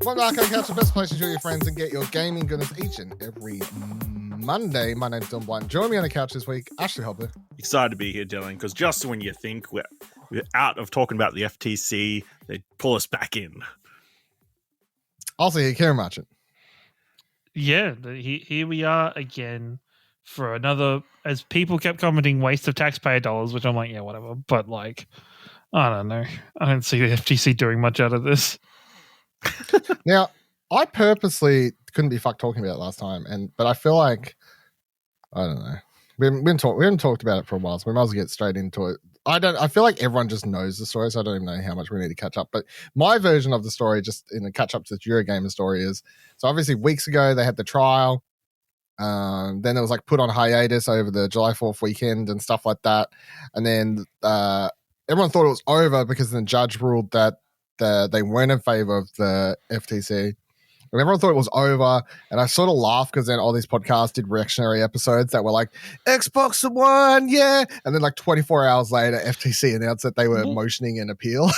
Welcome to Arcade Couch, the best place to enjoy your friends and get your gaming goodness each and every Monday. My name's Don Blunt. Join me on the couch this week, Ashley Hopper. Excited to be here, Dylan, because just when you think we're out of talking about the FTC, they pull us back in. Also here, Kieran Marchant. Yeah, here we are again for another, as people kept commenting, waste of taxpayer dollars, which I'm like, yeah, whatever. But like, I don't know. I don't see the FTC doing much out of this. Now, I purposely couldn't be fucked talking about it last time, but I feel like, I don't know. We haven't talked about it for a while, so we might as well get straight into it. I feel like everyone just knows the story, so I don't even know how much we need to catch up. But my version of the story, just in the catch up to the Eurogamer story, is so obviously weeks ago they had the trial. Then it was like put on hiatus over the July 4th weekend and stuff like that. And then everyone thought it was over because the judge ruled that they weren't in favor of the FTC. And everyone thought it was over, and I sort of laughed because then all these podcasts did reactionary episodes that were like, Xbox won, yeah! And then like 24 hours later, FTC announced that they were motioning an appeal.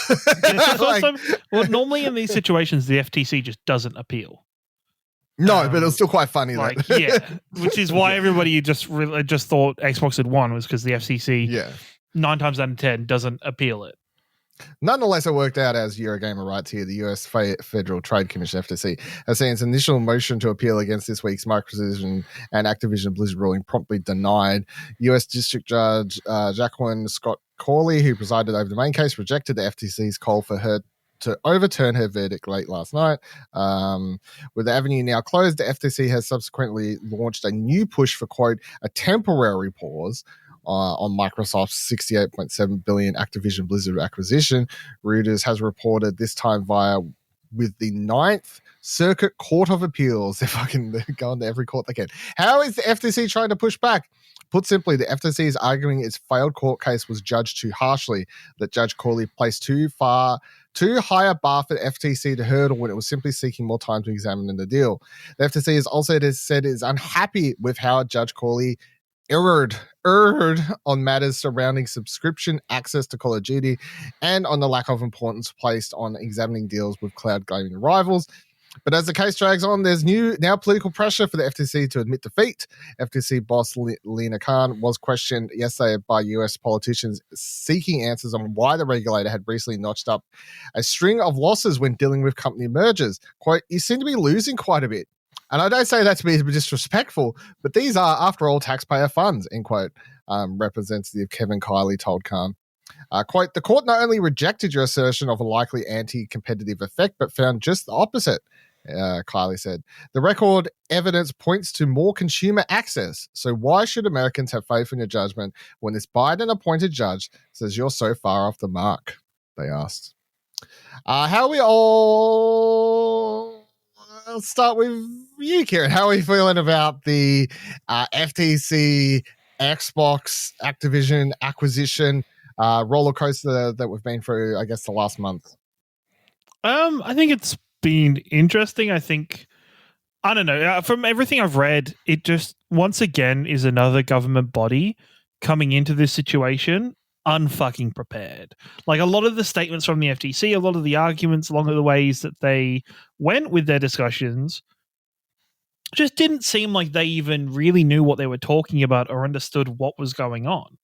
Normally in these situations, the FTC just doesn't appeal. No, but it was still quite funny. Like, yeah, which is why everybody just thought Xbox had won, was because the FCC, 9 times out of 10, doesn't appeal it. Nonetheless, it worked out as Eurogamer writes here. The US Federal Trade Commission, FTC, has seen its initial motion to appeal against this week's Microsoft and Activision Blizzard ruling promptly denied. US District Judge Jacqueline Scott Corley, who presided over the main case, rejected the FTC's call for her to overturn her verdict late last night. With the avenue now closed, the FTC has subsequently launched a new push for, quote, a temporary pause on Microsoft's $68.7 billion Activision Blizzard acquisition. Reuters has reported this time with the Ninth Circuit Court of Appeals. They're going to every court they can. How is the FTC trying to push back? Put simply, the FTC is arguing its failed court case was judged too harshly, that Judge Corley placed too high a bar for the FTC to hurdle when it was simply seeking more time to examine the deal. The FTC has also said it is unhappy with how Judge Corley erred on matters surrounding subscription access to Call of Duty and on the lack of importance placed on examining deals with cloud gaming rivals. But as the case drags on, there's now political pressure for the FTC to admit defeat. FTC boss Lena Khan was questioned yesterday by US politicians seeking answers on why the regulator had recently notched up a string of losses when dealing with company mergers. Quote, you seem to be losing quite a bit. And I don't say that to be disrespectful, but these are, after all, taxpayer funds, end quote, Representative Kevin Kiley told Khan. Quote, the court not only rejected your assertion of a likely anti-competitive effect, but found just the opposite, Kiley said. The record evidence points to more consumer access. So why should Americans have faith in your judgment when this Biden-appointed judge says you're so far off the mark? They asked. How are we all... I'll start with you, Kieran. How are you feeling about the FTC, Xbox, Activision acquisition roller coaster that we've been through, I guess, the last month? I think it's been interesting. I don't know. From everything I've read, it just, once again, is another government body coming into this situation unfucking prepared. Like, a lot of the statements from the FTC, a lot of the arguments along the ways that they went with their discussions just didn't seem like they even really knew what they were talking about or understood what was going on.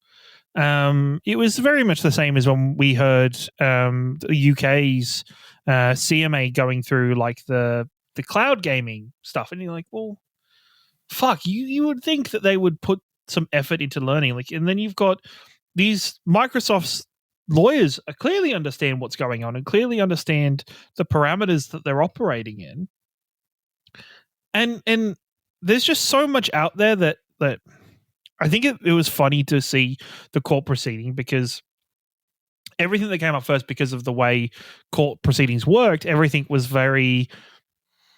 It was very much the same as when we heard the UK's CMA going through like the cloud gaming stuff, and you're like, well, fuck, you would think that they would put some effort into learning. Like, and then you've got these Microsoft's lawyers clearly understand what's going on and clearly understand the parameters that they're operating in. And there's just so much out there that I think it was funny to see the court proceeding, because everything that came up first, because of the way court proceedings worked, everything was very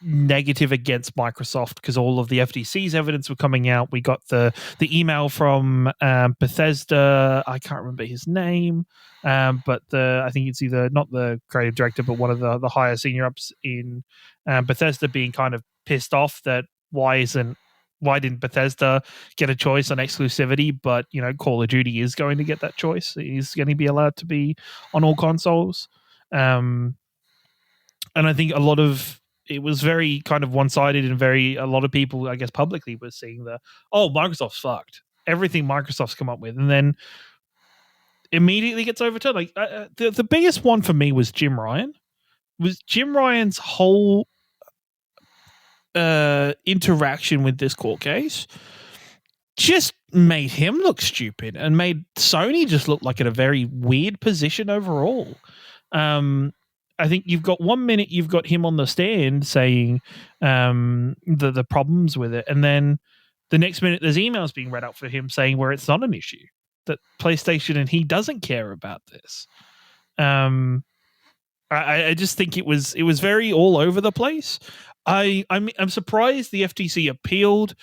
negative against Microsoft because all of the FTC's evidence were coming out. We got the email from Bethesda. I can't remember his name, but I think it's either not the creative director, but one of the higher senior ups in Bethesda being kind of pissed off that why didn't Bethesda get a choice on exclusivity, but Call of Duty is going to get that choice. He's going to be allowed to be on all consoles. And I think a lot of it was very kind of one-sided, and a lot of people, I guess, publicly were seeing Microsoft's fucked. Everything Microsoft's come up with, and then immediately gets overturned. Like the biggest one for me was Jim Ryan. Was Jim Ryan's whole interaction with this court case just made him look stupid and made Sony just look like in a very weird position overall. I think you've got 1 minute, you've got him on the stand saying the problems with it, and then the next minute there's emails being read out for him saying where it's not an issue, that PlayStation and he doesn't care about this. I just think it was very all over the place. I'm surprised the FTC appealed,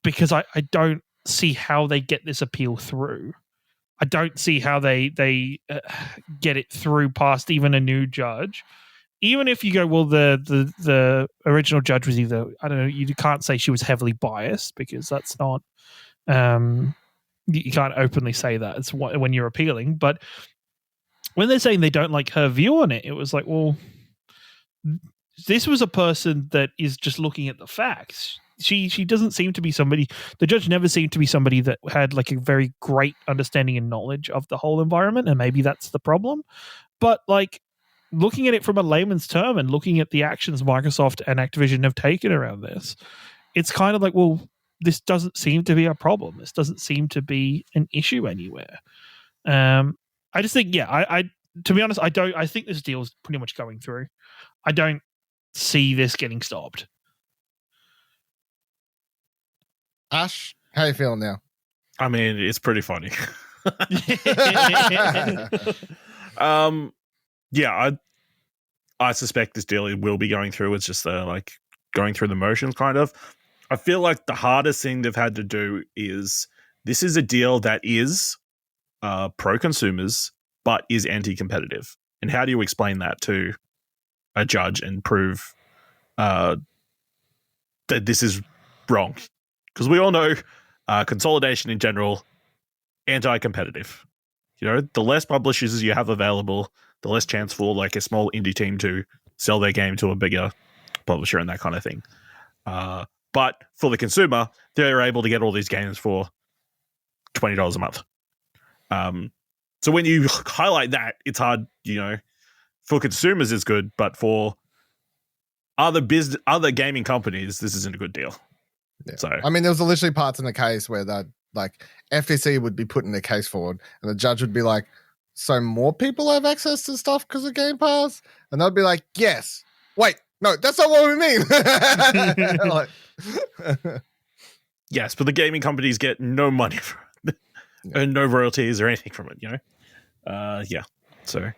because I don't see how they get this appeal through. I don't see how they get it through past even a new judge. Even if you go, well, the original judge was either, I don't know, you can't say she was heavily biased, because that's not, you can't openly say that. It's when you're appealing. But when they're saying they don't like her view on it, it was like, well, this was a person that is just looking at the facts. She doesn't seem to be somebody, the judge never seemed to be somebody that had like a very great understanding and knowledge of the whole environment, and maybe that's the problem. But like, looking at it from a layman's term and looking at the actions Microsoft and Activision have taken around this, it's kind of like, well, this doesn't seem to be a problem. This doesn't seem to be an issue anywhere. I just think, I to be honest, I think this deal is pretty much going through. I don't see this getting stopped. Ash, how you feeling now? I mean, it's pretty funny. Yeah, I suspect this deal will be going through. It's just like going through the motions, kind of. I feel like the hardest thing they've had to do is, this is a deal that is pro-consumers, but is anti-competitive. And how do you explain that to a judge and prove that this is wrong? Because we all know consolidation in general, anti-competitive. You know, the less publishers you have available, the less chance for like a small indie team to sell their game to a bigger publisher and that kind of thing. But for the consumer, they're able to get all these games for $20 a month. So when you highlight that, it's hard, you know, for consumers it's good, but for other gaming companies, this isn't a good deal. Yeah. So I mean, there was literally parts in the case where that, like, FTC would be putting their case forward, and the judge would be like, "So more people have access to stuff because of Game Pass?" And they'd be like, "Yes." Wait, no, that's not what we mean. Like, yes, but the gaming companies get no money from it, and no royalties or anything from it. You know, yeah. So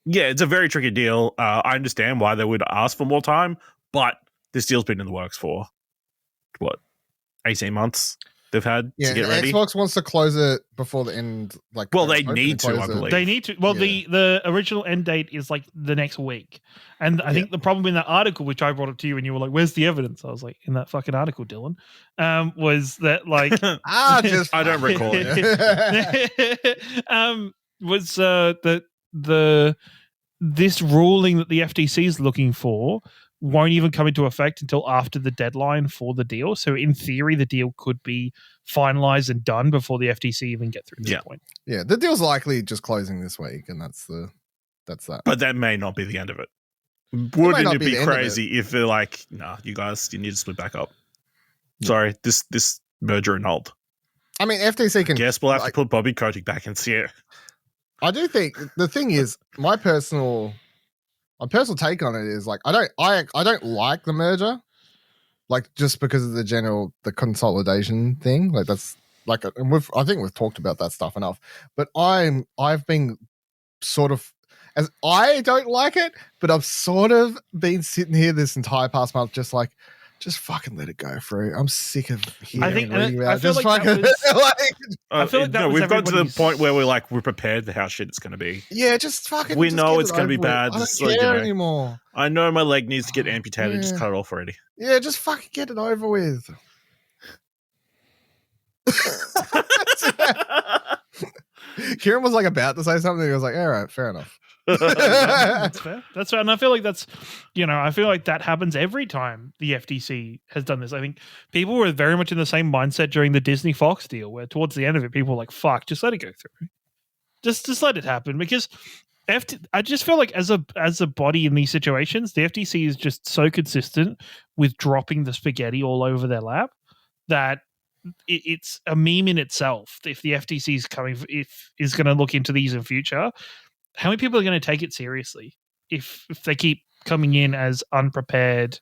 yeah, it's a very tricky deal. I understand why they would ask for more time, but this deal's been in the works for what, 18 months they've had to get ready. Xbox wants to close it before the end. Like, well, they need to, I believe. They need to. Well, the original end date is like the next week, and I think the problem in that article, which I brought up to you, and you were like, "Where's the evidence?" I was like, "In that fucking article, Dylan." Was that like? I don't recall it. Was this ruling that the FTC is looking for won't even come into effect until after the deadline for the deal. So in theory, the deal could be finalized and done before the FTC even get through this point. Yeah, the deal's likely just closing this week, and that's that. But that may not be the end of it. Wouldn't it be crazy if they're like, "Nah, you guys, you need to split back up." Yeah. Sorry, this merger and hold. I mean, FTC can. Guess we'll have to put Bobby Kotick back and see it. I do think the thing is, my personal take on it is like, I don't like the merger, like, just because of the consolidation thing. Like, that's like, and I think we've talked about that stuff enough. But I've been sort of, as I don't like it, but I've sort of been sitting here this entire past month, just like, just fucking let it go through. I'm sick of hearing and reading about it. Just fucking I feel like that we've got to the point where we're prepared for how shit it's going to be. Yeah, just fucking. We know it's going to be bad. I don't care anymore. I know my leg needs to get amputated. Yeah. Just cut it off already. Yeah, just fucking get it over with. Kieran was like about to say something. He was like, "All right, fair enough." That's fair. That's fair. And I feel like I feel like that happens every time the FTC has done this. I think people were very much in the same mindset during the Disney Fox deal, where towards the end of it, people were like, fuck, just let it go through. Just let it happen. Because I just feel like as a body in these situations, the FTC is just so consistent with dropping the spaghetti all over their lap that it's a meme in itself. If the FTC is going to look into these in future, how many people are going to take it seriously if they keep coming in as unprepared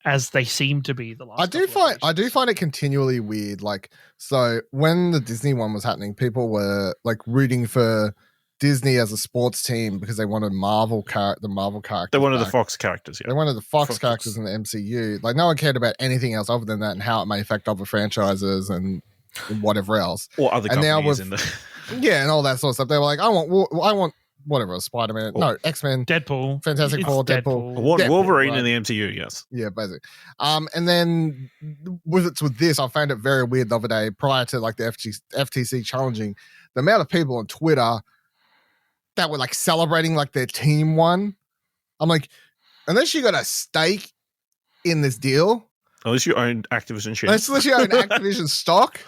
as they seem to be the last? I do find it continually weird. Like, so when the Disney one was happening, people were like rooting for Disney as a sports team because they wanted the Marvel characters. They wanted back. the Fox characters. Yeah, they wanted the Fox characters in the MCU. Like, no one cared about anything else other than that and how it may affect other franchises and whatever else, or other companies in the and all that sort of stuff. They were like, I want whatever, Spider-Man, X-Men, Deadpool, Fantastic Four, Deadpool. Wolverine right? in the MCU. Yes, yeah, basically. And then with this, I found it very weird the other day prior to like the FTC challenging the amount of people on Twitter that were like celebrating like their team won. I'm like, unless you got a stake in this deal, unless you own Activision shares, unless you own Activision stock,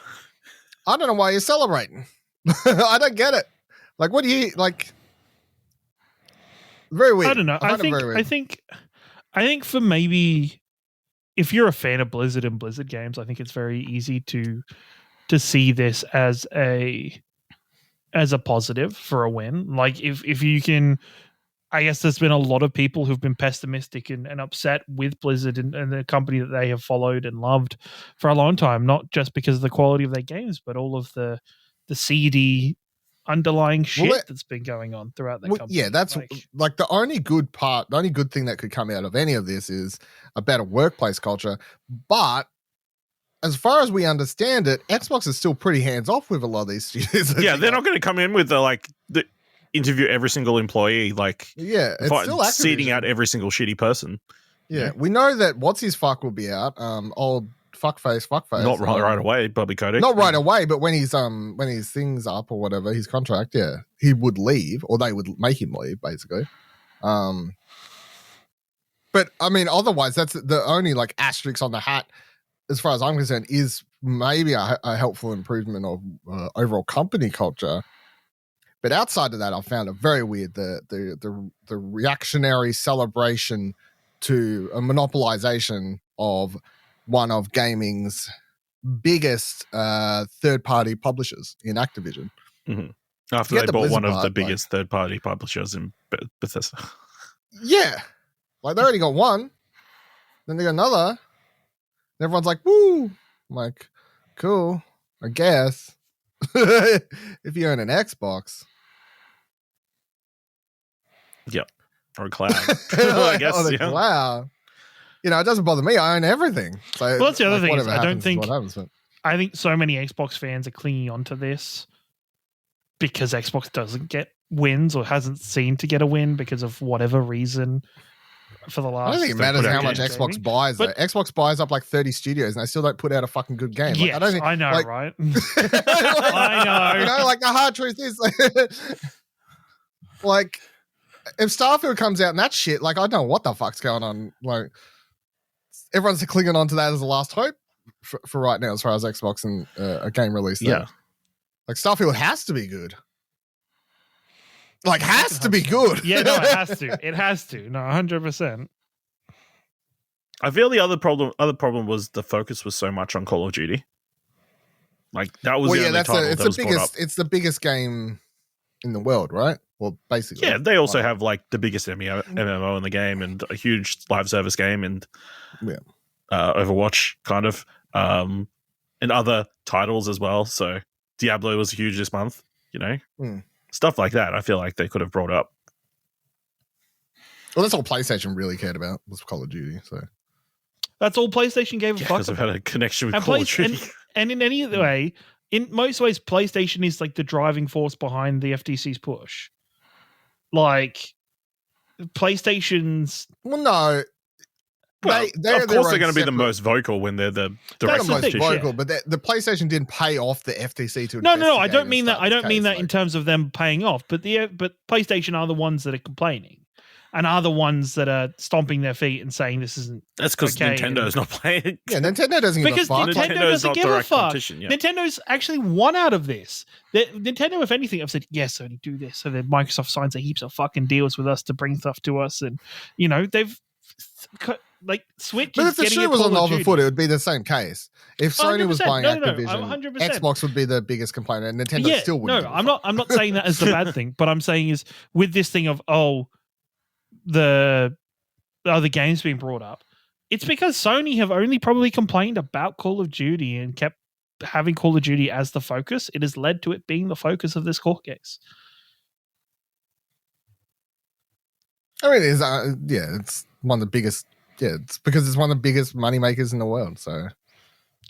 I don't know why you're celebrating. I don't get it. Like, what do you like? Very weird. I don't know. I think for maybe if you're a fan of Blizzard and Blizzard games, I think it's very easy to see this as a positive for a win. Like if you can, I guess there's been a lot of people who've been pessimistic and upset with Blizzard and the company that they have followed and loved for a long time, not just because of the quality of their games, but all of the seedy underlying shit that's been going on throughout the company. Yeah, that's like the only good thing that could come out of any of this is a better workplace culture. But as far as we understand it, Xbox is still pretty hands off with a lot of these studios. Yeah, they're not going to come in with the interview every single employee, it's still seeding out every single shitty person. Yeah, we know that what's his fuck will be out. Old fuckface. Not right away, Bobby Kotick. Not right away, but when his thing's up or whatever, his contract, he would leave, or they would make him leave, basically. But I mean, otherwise, that's the only like asterisk on the hat, as far as I'm concerned, is maybe a helpful improvement of overall company culture. But outside of that, I found it very weird the reactionary celebration to a monopolization of one of gaming's biggest third-party publishers in Activision. Mm-hmm. After they bought one of the biggest third-party publishers in Bethesda. Yeah. Like, they already got one. Then they got another. And everyone's like, woo. I'm like, cool, I guess. If you own an Xbox. Yep. Or a cloud. I guess. Or the cloud. You know, it doesn't bother me. I own everything. So, well, that's the other thing. I think so many Xbox fans are clinging onto this because Xbox doesn't get wins or hasn't seen to get a win because of whatever reason for the last. I don't think it matters how much Xbox buys. But Xbox buys up like 30 studios and they still don't put out a fucking good game. Yes, like, I know, like, right? I know. You know, like the hard truth is, like, if Starfield comes out and that shit, like, I don't know what the fuck's going on. Like, everyone's clinging on to that as the last hope for right now, as far as Xbox and a game release. Yeah. Like, Starfield has to be good. Like, has to be good. Yeah, no, it has to. It has to. No, 100%. I feel the other problem was the focus was so much on Call of Duty. Like, that was the only title that was brought up. It's the biggest game in the world, right? Well, basically. Yeah, they also have like the biggest MMO in the game and a huge live service game and Overwatch kind of, and other titles as well. So Diablo was huge this month, you know, stuff like that. I feel like they could have brought up. Well, that's all PlayStation really cared about was Call of Duty. So that's all PlayStation gave a fuck because I've had a connection with Call of Duty. And in any other way, in most ways, PlayStation is like the driving force behind the FTC's push. Like, PlayStation's... Well, no. Well, they're of course they're going to be the most vocal when they're the direct most competition. vocal, but the PlayStation didn't pay off the FTC to No, I don't investigate mean and that. start I the don't mean case, that in terms of them paying off. But but PlayStation are the ones that are complaining, and are the ones that are stomping their feet and saying this isn't. That's because okay, Nintendo's not playing. Yeah, Nintendo doesn't give a because fuck. Nintendo Nintendo's doesn't not give a direct fuck. competition, yeah. Nintendo's actually won out of this. Nintendo, if anything, have said yes, only do this. So then Microsoft signs a heaps of fucking deals with us to bring stuff to us, and they've like Switch. But if the shoe was on the other foot, it would be the same case. If Sony was 100%. buying No, Activision, 100%. Xbox would be the biggest complainer, and Nintendo still wouldn't. No, I'm not saying that as the bad thing, but I'm saying is with this thing of the other games being brought up, it's because Sony have only probably complained about Call of Duty and kept having Call of Duty as the focus. It has led to it being the focus of this court case. I mean, it's one of the biggest. Yeah, it's because it's one of the biggest money makers in the world. So,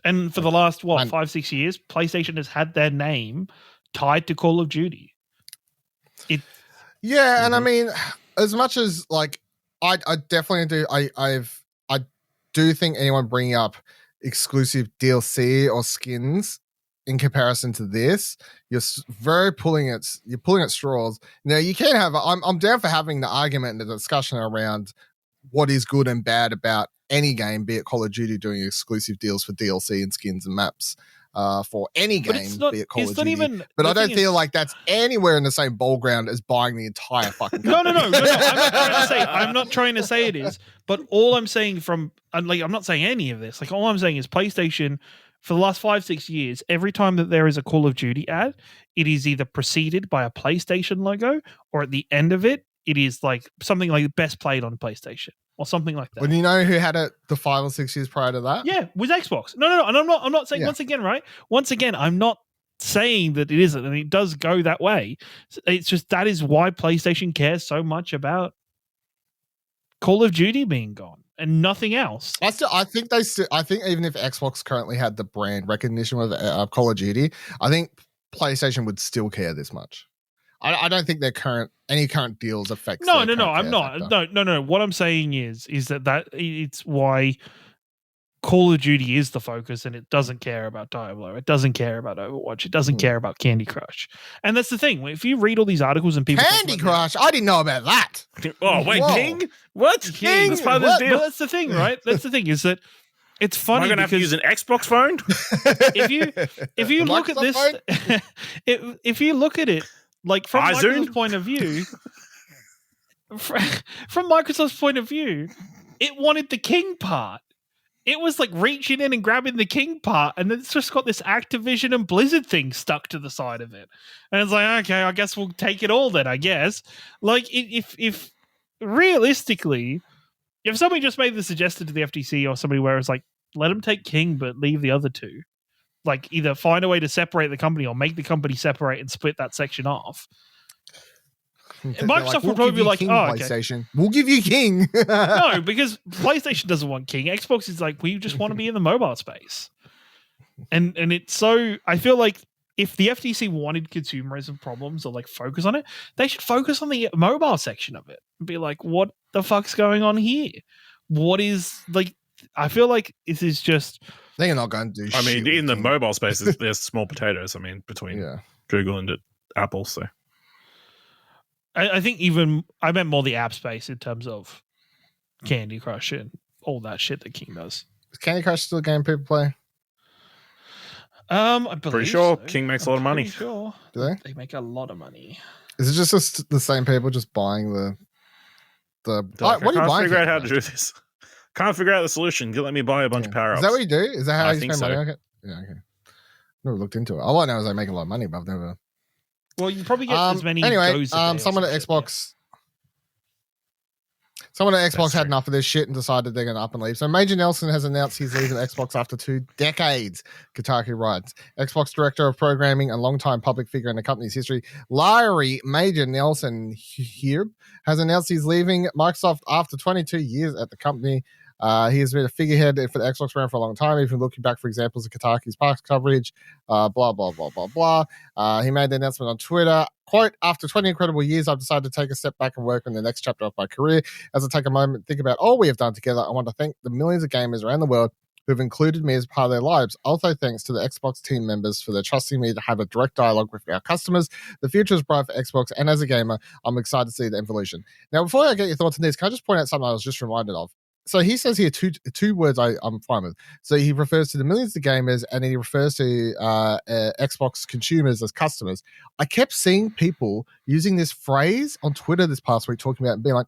and for the last 5-6 years, PlayStation has had their name tied to Call of Duty. And I mean, as much as like, I definitely do. I do think anyone bringing up exclusive DLC or skins in comparison to this, you're pulling at straws. Now you can have. I'm down for having the argument and the discussion around what is good and bad about any game, be it Call of Duty doing exclusive deals for DLC and skins and maps for any game, be it Call of Duty. But I don't feel like that's anywhere in the same ball ground as buying the entire fucking company. No. I'm not trying to say it is. But all I'm saying I'm not saying any of this. Like all I'm saying is PlayStation, for the last 5-6 years, every time that there is a Call of Duty ad, it is either preceded by a PlayStation logo, or at the end of it, it is like something like best played on PlayStation or something like that. Well, you know who had it the 5 or 6 years prior to that? Yeah, with Xbox. No. And I'm not saying once again, right? Once again, I'm not saying that it isn't, and it does go that way. It's just that is why PlayStation cares so much about Call of Duty being gone and nothing else. I think even if Xbox currently had the brand recognition with Call of Duty, I think PlayStation would still care this much. I don't think any current deals affect. No. I'm not. No. What I'm saying is that it's why Call of Duty is the focus, and it doesn't care about Diablo. It doesn't care about Overwatch. It doesn't care about Candy Crush. And that's the thing. If you read all these articles and people Candy Crush, I didn't know about that. Oh wait, Whoa. King? What? King? That's part of this deal. But that's the thing, right? That's the thing is that it's funny. Am I going to have to use an Xbox phone? if you look at this, if you look at it. Like from Microsoft's point of view, it wanted the King part. It was like reaching in and grabbing the King part, and then it's just got this Activision and Blizzard thing stuck to the side of it. And it's like, okay, I guess we'll take it all then, I guess. Like, if realistically, if somebody just made the suggestion to the FTC or somebody where it's like, let them take King but leave the other two, like either find a way to separate the company or make the company separate and split that section off. Microsoft would probably be like, PlayStation, we'll give you King. No, because PlayStation doesn't want King. Xbox is like, we just want to be in the mobile space. And it's so, I feel like if the FTC wanted consumerism problems or like focus on it, they should focus on the mobile section of it and be like, what the fuck's going on here? What is like, I feel like this is just... They're not going to do shit. I mean, in the mobile space, there's small potatoes. I mean, between Google and Apple. So I think even I meant more the app space in terms of Candy Crush and all that shit that King does. Is Candy Crush still a game people play? I believe pretty sure so. King makes a lot of money. Sure. Do they make a lot of money. Is it just the same people just buying the? What are you buying? I can't figure out how to do this. Can't figure out the solution. Let me buy a bunch of power-ups. Is that what you do? Is that how you spend money? Okay. Yeah, okay. Never looked into it. All I know is they make a lot of money, but I've never... Well, you probably get as many... Anyway, someone at Xbox... Someone at Xbox had enough of this shit and decided they're going to up and leave. So Major Nelson has announced he's leaving Xbox after 2 decades, Kotaku writes. Xbox Director of Programming and longtime public figure in the company's history, Larry Major Nelson here, has announced he's leaving Microsoft after 22 years at the company. He has been a figurehead for the Xbox brand for a long time, even looking back for examples of Kotaku's past coverage, blah, blah, blah, blah, blah. He made the announcement on Twitter, quote, "After 20 incredible years, I've decided to take a step back and work on the next chapter of my career. As I take a moment to think about all we have done together, I want to thank the millions of gamers around the world who've included me as part of their lives. Also, thanks to the Xbox team members for their trusting me to have a direct dialogue with our customers. The future is bright for Xbox, and as a gamer, I'm excited to see the evolution." Now, before I get your thoughts on this, can I just point out something I was just reminded of? So he says here two words I'm fine with. So he refers to the millions of gamers, and he refers to Xbox consumers as customers. I kept seeing people using this phrase on Twitter this past week, talking about it and being like,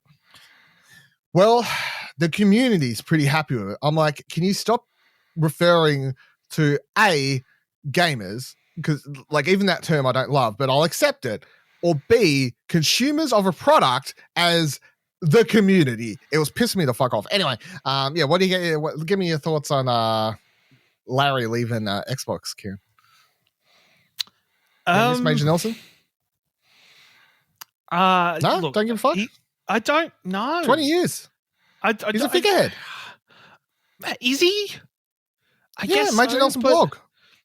well, the community's pretty happy with it. I'm like, can you stop referring to A, gamers, because like even that term I don't love, but I'll accept it, or B, consumers of a product as the community. It was pissing me the fuck off. Anyway, what do you get? Give me your thoughts on Larry leaving Xbox, Kieran. Miss Major Nelson? No, look, don't give a fuck. I don't know. 20 years. He's a figurehead. Is he? I guess Major so, Nelson blog.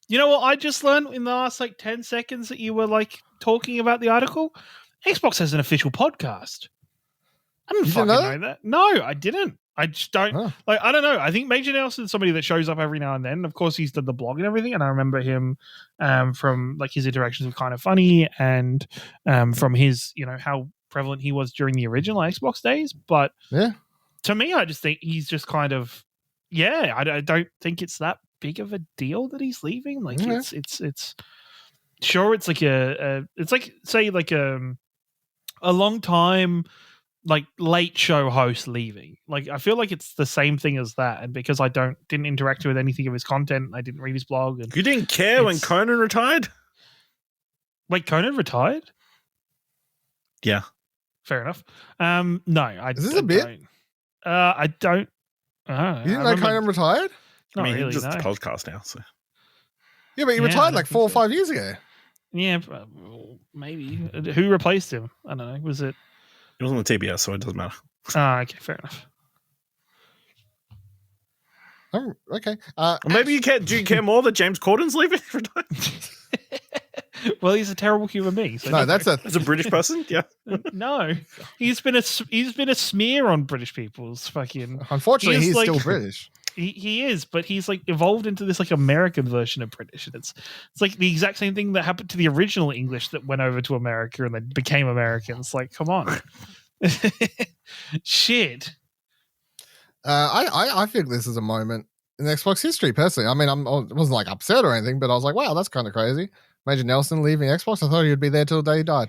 You know what I just learned in the last 10 seconds that you were talking about the article? Xbox has an official podcast. I didn't fucking know that. No, I didn't. I just don't I don't know. I think Major Nelson's somebody that shows up every now and then. Of course, he's done the blog and everything, and I remember him from his interactions with Kind of Funny and from his how prevalent he was during the original Xbox days. But to me, I just think he's just kind of I don't think it's that big of a deal that he's leaving. It's sure it's like it's like say a long time late show host leaving. I feel like it's the same thing as that, and because I didn't interact with anything of his content, I didn't read his blog. And you didn't care when Conan retired? Wait, Conan retired? Yeah, fair enough. No, is this a bit? I don't. You didn't know Conan retired? Not really. Just a podcast now. So yeah, but he retired 4 or 5 years ago. Yeah, maybe. Who replaced him? I don't know. Was it? It was on the TBS, so it doesn't matter. Okay, fair enough. Oh, okay. Maybe you care. Do you care more that James Corden's leaving? Well, he's a terrible human being. So no, that's a British person. Yeah. No, he's been a smear on British people's fucking. Unfortunately, he's still British. He is, but he's evolved into this American version of British, and it's the exact same thing that happened to the original English that went over to America and then became Americans. Come on, shit. I think this is a moment in Xbox history. Personally, I mean, I wasn't upset or anything, but I was like, wow, that's kind of crazy. Major Nelson leaving Xbox. I thought he would be there till the day he died.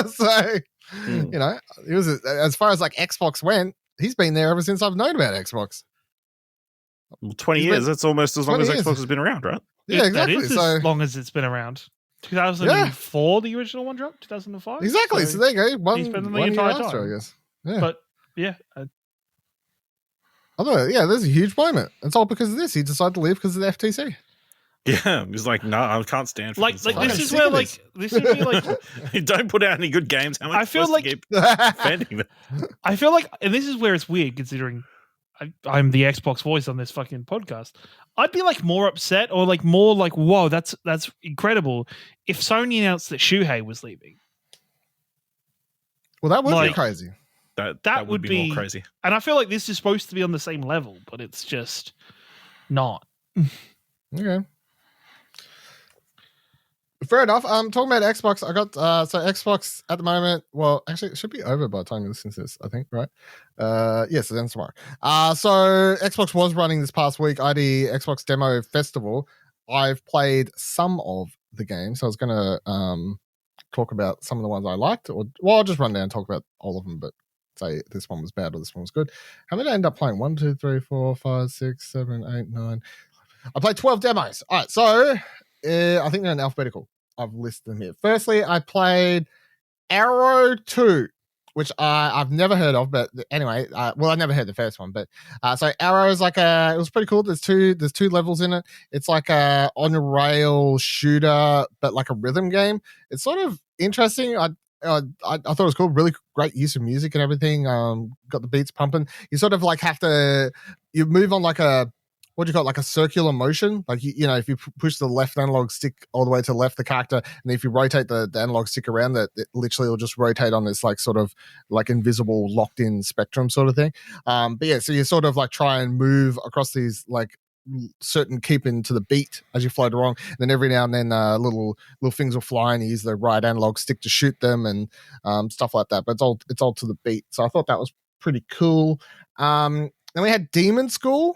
So, he was as far as Xbox went. He's been there ever since I've known about Xbox. Well, 20 years. That's almost as long as Xbox has been around, right? Yeah, exactly. That is as long as it's been around. 2004, the original one dropped. 2005. Exactly. So there you go. He's been the entire time, I guess. Yeah. But yeah. There's a huge moment. It's all because of this. He decided to leave because of the FTC. Yeah, he's like, no, I can't stand for this. This is where this would be you don't put out any good games. How am I feel supposed to keep defending them? I feel and this is where it's weird considering I'm the Xbox voice on this fucking podcast. I'd be more upset or more whoa, that's incredible if Sony announced that Shuhei was leaving. Well, that would be crazy. That would be more crazy. And I feel this is supposed to be on the same level, but it's just not. Okay. Fair enough. Talking about Xbox, I got so Xbox at the moment. Well, actually, it should be over by the time you listen to this, I think, right? Yes, it ends tomorrow. So Xbox was running this past week, ID Xbox Demo Festival. I've played some of the games, so I was going to talk about some of the ones I liked, I'll just run down and talk about all of them, but say this one was bad or this one was good. How many did I end up playing? 1, 2, 3, 4, 5, 6, 7, 8, 9. I played 12 demos. All right, so I think they're in alphabetical. I've listed them here. Firstly, I played Arrow 2, which I've never heard of, but anyway, I never heard the first one, but so Arrow is it was pretty cool. There's two levels in it. It's a on rail shooter, but a rhythm game. It's sort of interesting. I thought it was cool. Really great use of music and everything. Got the beats pumping. You sort of like have to, you move on like a, what do you call it, like a circular motion. Like, you know, if you push the left analog stick all the way to the left, the character, and if you rotate the analog stick around, that it literally will just rotate on this like sort of like invisible locked in spectrum sort of thing. But yeah, so you sort of like try and move across these like certain keeping to the beat as you float along. And then every now and then little things will fly and you use the right analog stick to shoot them and stuff like that. But it's all to the beat. So I thought that was pretty cool. Then we had Demon School.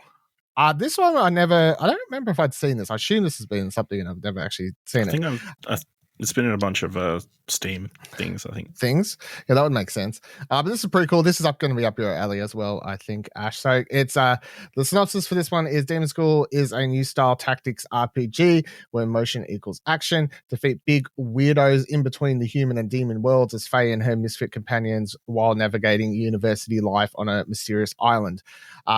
This one I don't remember if I'd seen this. I assume this has been something and I've never actually seen I think it's been in a bunch of Steam things, I think. Things? Yeah, that would make sense. But this is pretty cool. This is going to be up your alley as well, I think, Ash. So it's the synopsis for this one is Demon School is a new style tactics RPG where motion equals action. Defeat big weirdos in between the human and demon worlds as Faye and her misfit companions while navigating university life on a mysterious island.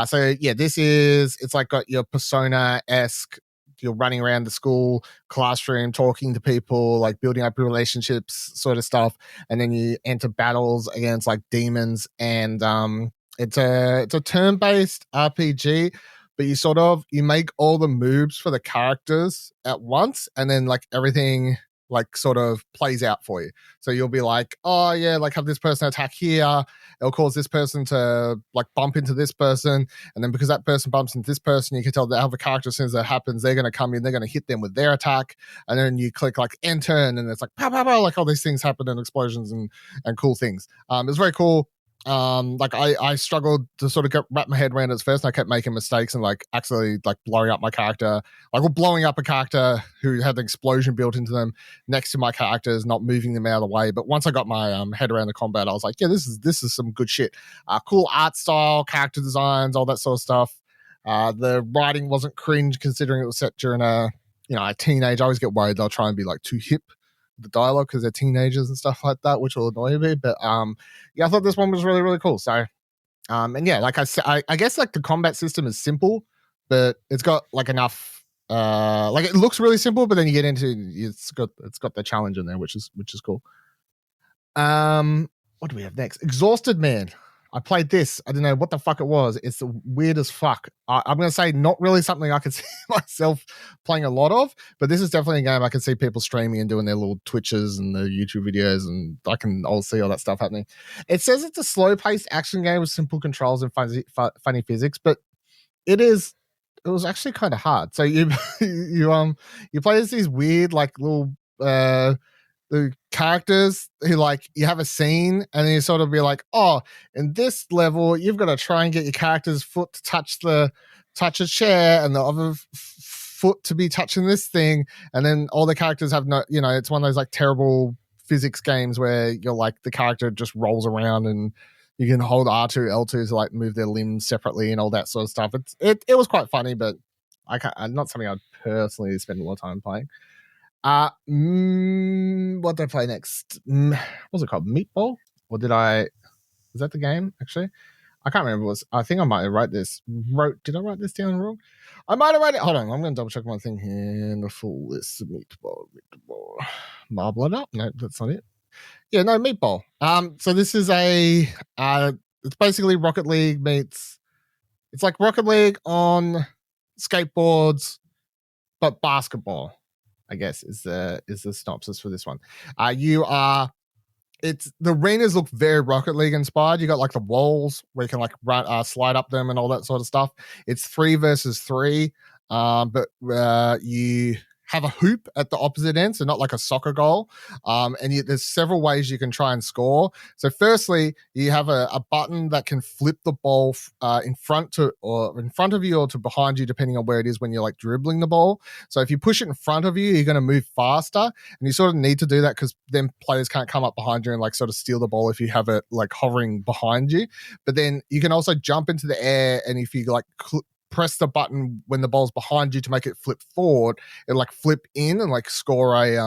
So yeah, it's like got your Persona-esque. You're running around the school classroom, talking to people, like building up relationships, sort of stuff, and then you enter battles against like demons. And it's a turn-based RPG, but you make all the moves for the characters at once, and then like everything like sort of plays out for you. So you'll be like, oh yeah, like have this person attack here. It'll cause this person to like bump into this person. And then because that person bumps into this person, you can tell the other character as soon as that happens, they're going to come in, they're going to hit them with their attack. And then you click like enter and then it's like, pow, pow, pow, like all these things happen and explosions and cool things. It's very cool. Like I struggled to sort of wrap my head around it first, and I kept making mistakes and like actually like blowing up my character, blowing up a character who had the explosion built into them next to my characters, not moving them out of the way. But once I got my head around the combat, I was like, yeah, this is some good shit. Cool art style, character designs, all that sort of stuff. The writing wasn't cringe considering it was set during a teenage. I always get worried they'll try and be like too hip. The dialogue because they're teenagers and stuff like that, which will annoy me. But yeah, I thought this one was really, really cool. So and yeah, like I said, I guess like the combat system is simple, but it's got like enough like it looks really simple, but then you get into it's got the challenge in there, which is cool. What do we have next? Exhausted Man. I played this. I don't know what the fuck it was. It's weird as fuck. I'm going to say not really something I could see myself playing a lot of, but this is definitely a game I can see people streaming and doing their little Twitches and their YouTube videos, and I'll see all that stuff happening. It says it's a slow-paced action game with simple controls and funny physics, but it was actually kind of hard. So you play as these weird like little the characters who like you have a scene and then you sort of be like, oh, in this level you've got to try and get your character's foot to touch a chair and the other foot to be touching this thing, and then all the characters have no, it's one of those like terrible physics games where you're like the character just rolls around and you can hold R2, L2 to like move their limbs separately and all that sort of stuff. It was quite funny, but not something I'd personally spend a lot of time playing. What did I play next? What was it called? Meatball? Or is that the game actually? I can't remember. I think I might have did I write this down wrong? I might have written it. Hold on, I'm going to double check one thing here. The full list of Meatball. Marble it up? No, that's not it. Yeah, no, Meatball. So this is it's basically Rocket League meets, it's like Rocket League on skateboards, but basketball, I guess is the synopsis for this one. The arenas look very Rocket League inspired. You got like the walls where you can like run, slide up them and all that sort of stuff. It's 3 versus 3, but you have a hoop at the opposite end, so not like a soccer goal. There's several ways you can try and score. So firstly, you have a button that can flip the ball in front of you or to behind you, depending on where it is when you're like dribbling the ball. So if you push it in front of you, you're going to move faster, and you sort of need to do that because then players can't come up behind you and like sort of steal the ball if you have it like hovering behind you. But then you can also jump into the air, and if you like press the button when the ball's behind you to make it flip forward, it'll like flip in and like score a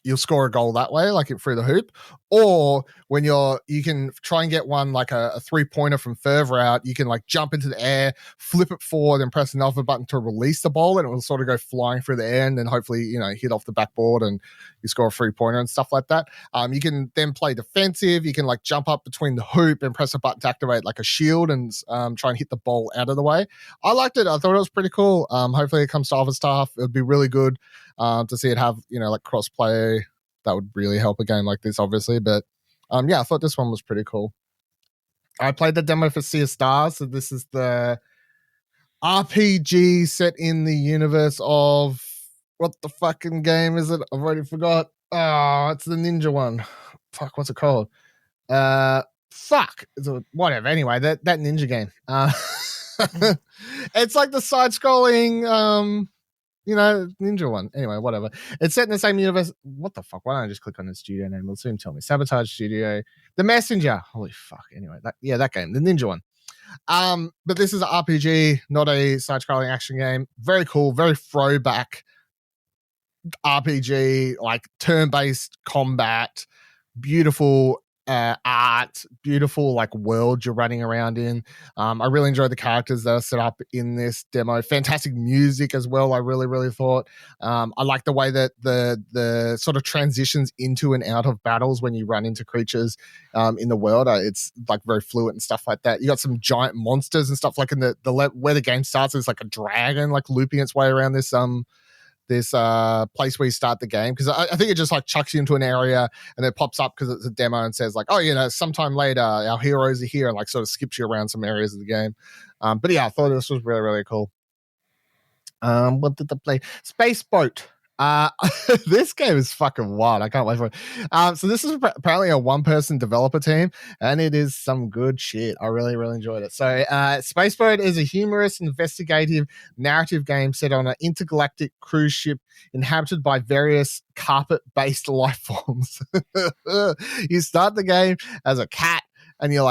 you'll score a goal that way, like through the hoop. Or when you can try and get one like a 3-pointer from further out, you can like jump into the air, flip it forward, and press another button to release the ball, and it will sort of go flying through the air, and then hopefully hit off the backboard and you score a 3-pointer and stuff like that. You can then play defensive. You can like jump up between the hoop and press a button to activate like a shield and try and hit the ball out of the way. I liked it. I thought it was pretty cool. Hopefully it comes to other stuff. It would be really good to see it have like cross play. That would really help a game like this, obviously. But yeah, I thought this one was pretty cool. I played the demo for Sea of Stars. So this is the RPG set in the universe of what the fucking game is it? I've already forgot. Oh, it's the ninja one. Fuck, what's it called? Fuck. Whatever. Anyway, that ninja game. It's like the side-scrolling ninja one. Anyway, whatever. It's set in the same universe. What the fuck? Why don't I just click on the studio name? It'll soon tell me. Sabotage Studio. The Messenger. Holy fuck. Anyway, that game. The ninja one. But this is an RPG, not a side-scrolling action game. Very cool. Very throwback RPG, like turn-based combat. Beautiful art, beautiful like world you're running around in. I really enjoyed the characters that are set up in this demo. Fantastic music as well. I really thought. I like the way that the sort of transitions into and out of battles when you run into creatures in the world. It's like very fluid and stuff like that. You got some giant monsters and stuff like in the where the game starts. There's like a dragon like looping its way around this place where you start the game, because I think it just like chucks you into an area and it pops up because it's a demo and says like, oh, sometime later our heroes are here, and like sort of skips you around some areas of the game. But yeah, I thought this was really cool. What did they play? Space Boat. This game is fucking wild. I can't wait for it. So this is apparently a one-person developer team, and it is some good shit. I really enjoyed it. So Space Boat is a humorous, investigative, narrative game set on an intergalactic cruise ship inhabited by various carpet-based life forms. You start the game as a cat, and you're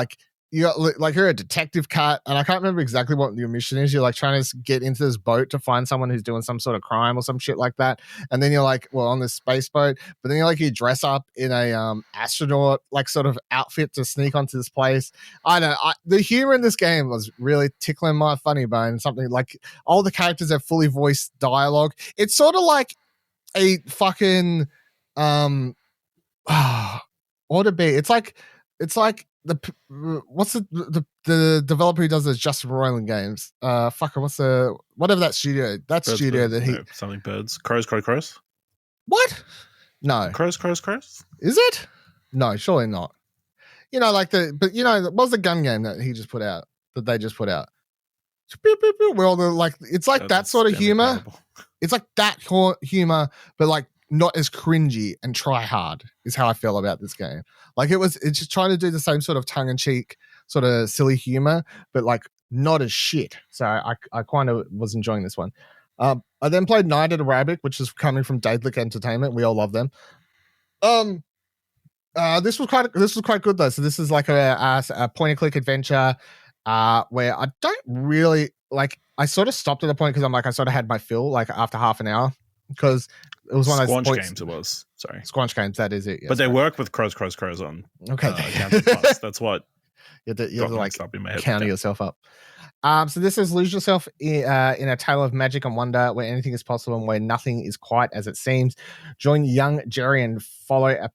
a detective cat, and I can't remember exactly what your mission is. You're like trying to get into this boat to find someone who's doing some sort of crime or some shit like that. And then you're like, on this space boat, but then you dress up in a astronaut like sort of outfit to sneak onto this place. The humor in this game was really tickling my funny bone. Something like all the characters have fully voiced dialogue. It's sort of like a fucking what would it be? It's like what's the developer who does those Justin Roiland games? Whatever that studio. That Birds, studio birds, that he no, something birds. Crows. What? No. Crows. Is it? No, surely not. What was the gun game that he just put out? That they just put out? Where all the it's like that sort of humor. Terrible. It's like that humor, but like not as cringy and try hard is how I feel about this game. It's just trying to do the same sort of tongue-in-cheek sort of silly humor, but like not as shit. So I kind of was enjoying this one. I then played Night at Arabic, which is coming from Daedalic Entertainment. We all love them. This was quite good though. So this is like a point-and-click adventure where I don't really like. I sort of stopped at the point because I'm like, I sort of had my fill like after half an hour, because it was one of those Squanch points. games. It was Squanch games. That is it. Yes, but they work with crows on. Okay, Accounting Plus. That's what you have to like up in my head. counter yourself up. So this is lose yourself in a tale of magic and wonder where anything is possible and where nothing is quite as it seems. Join young Cherie and follow a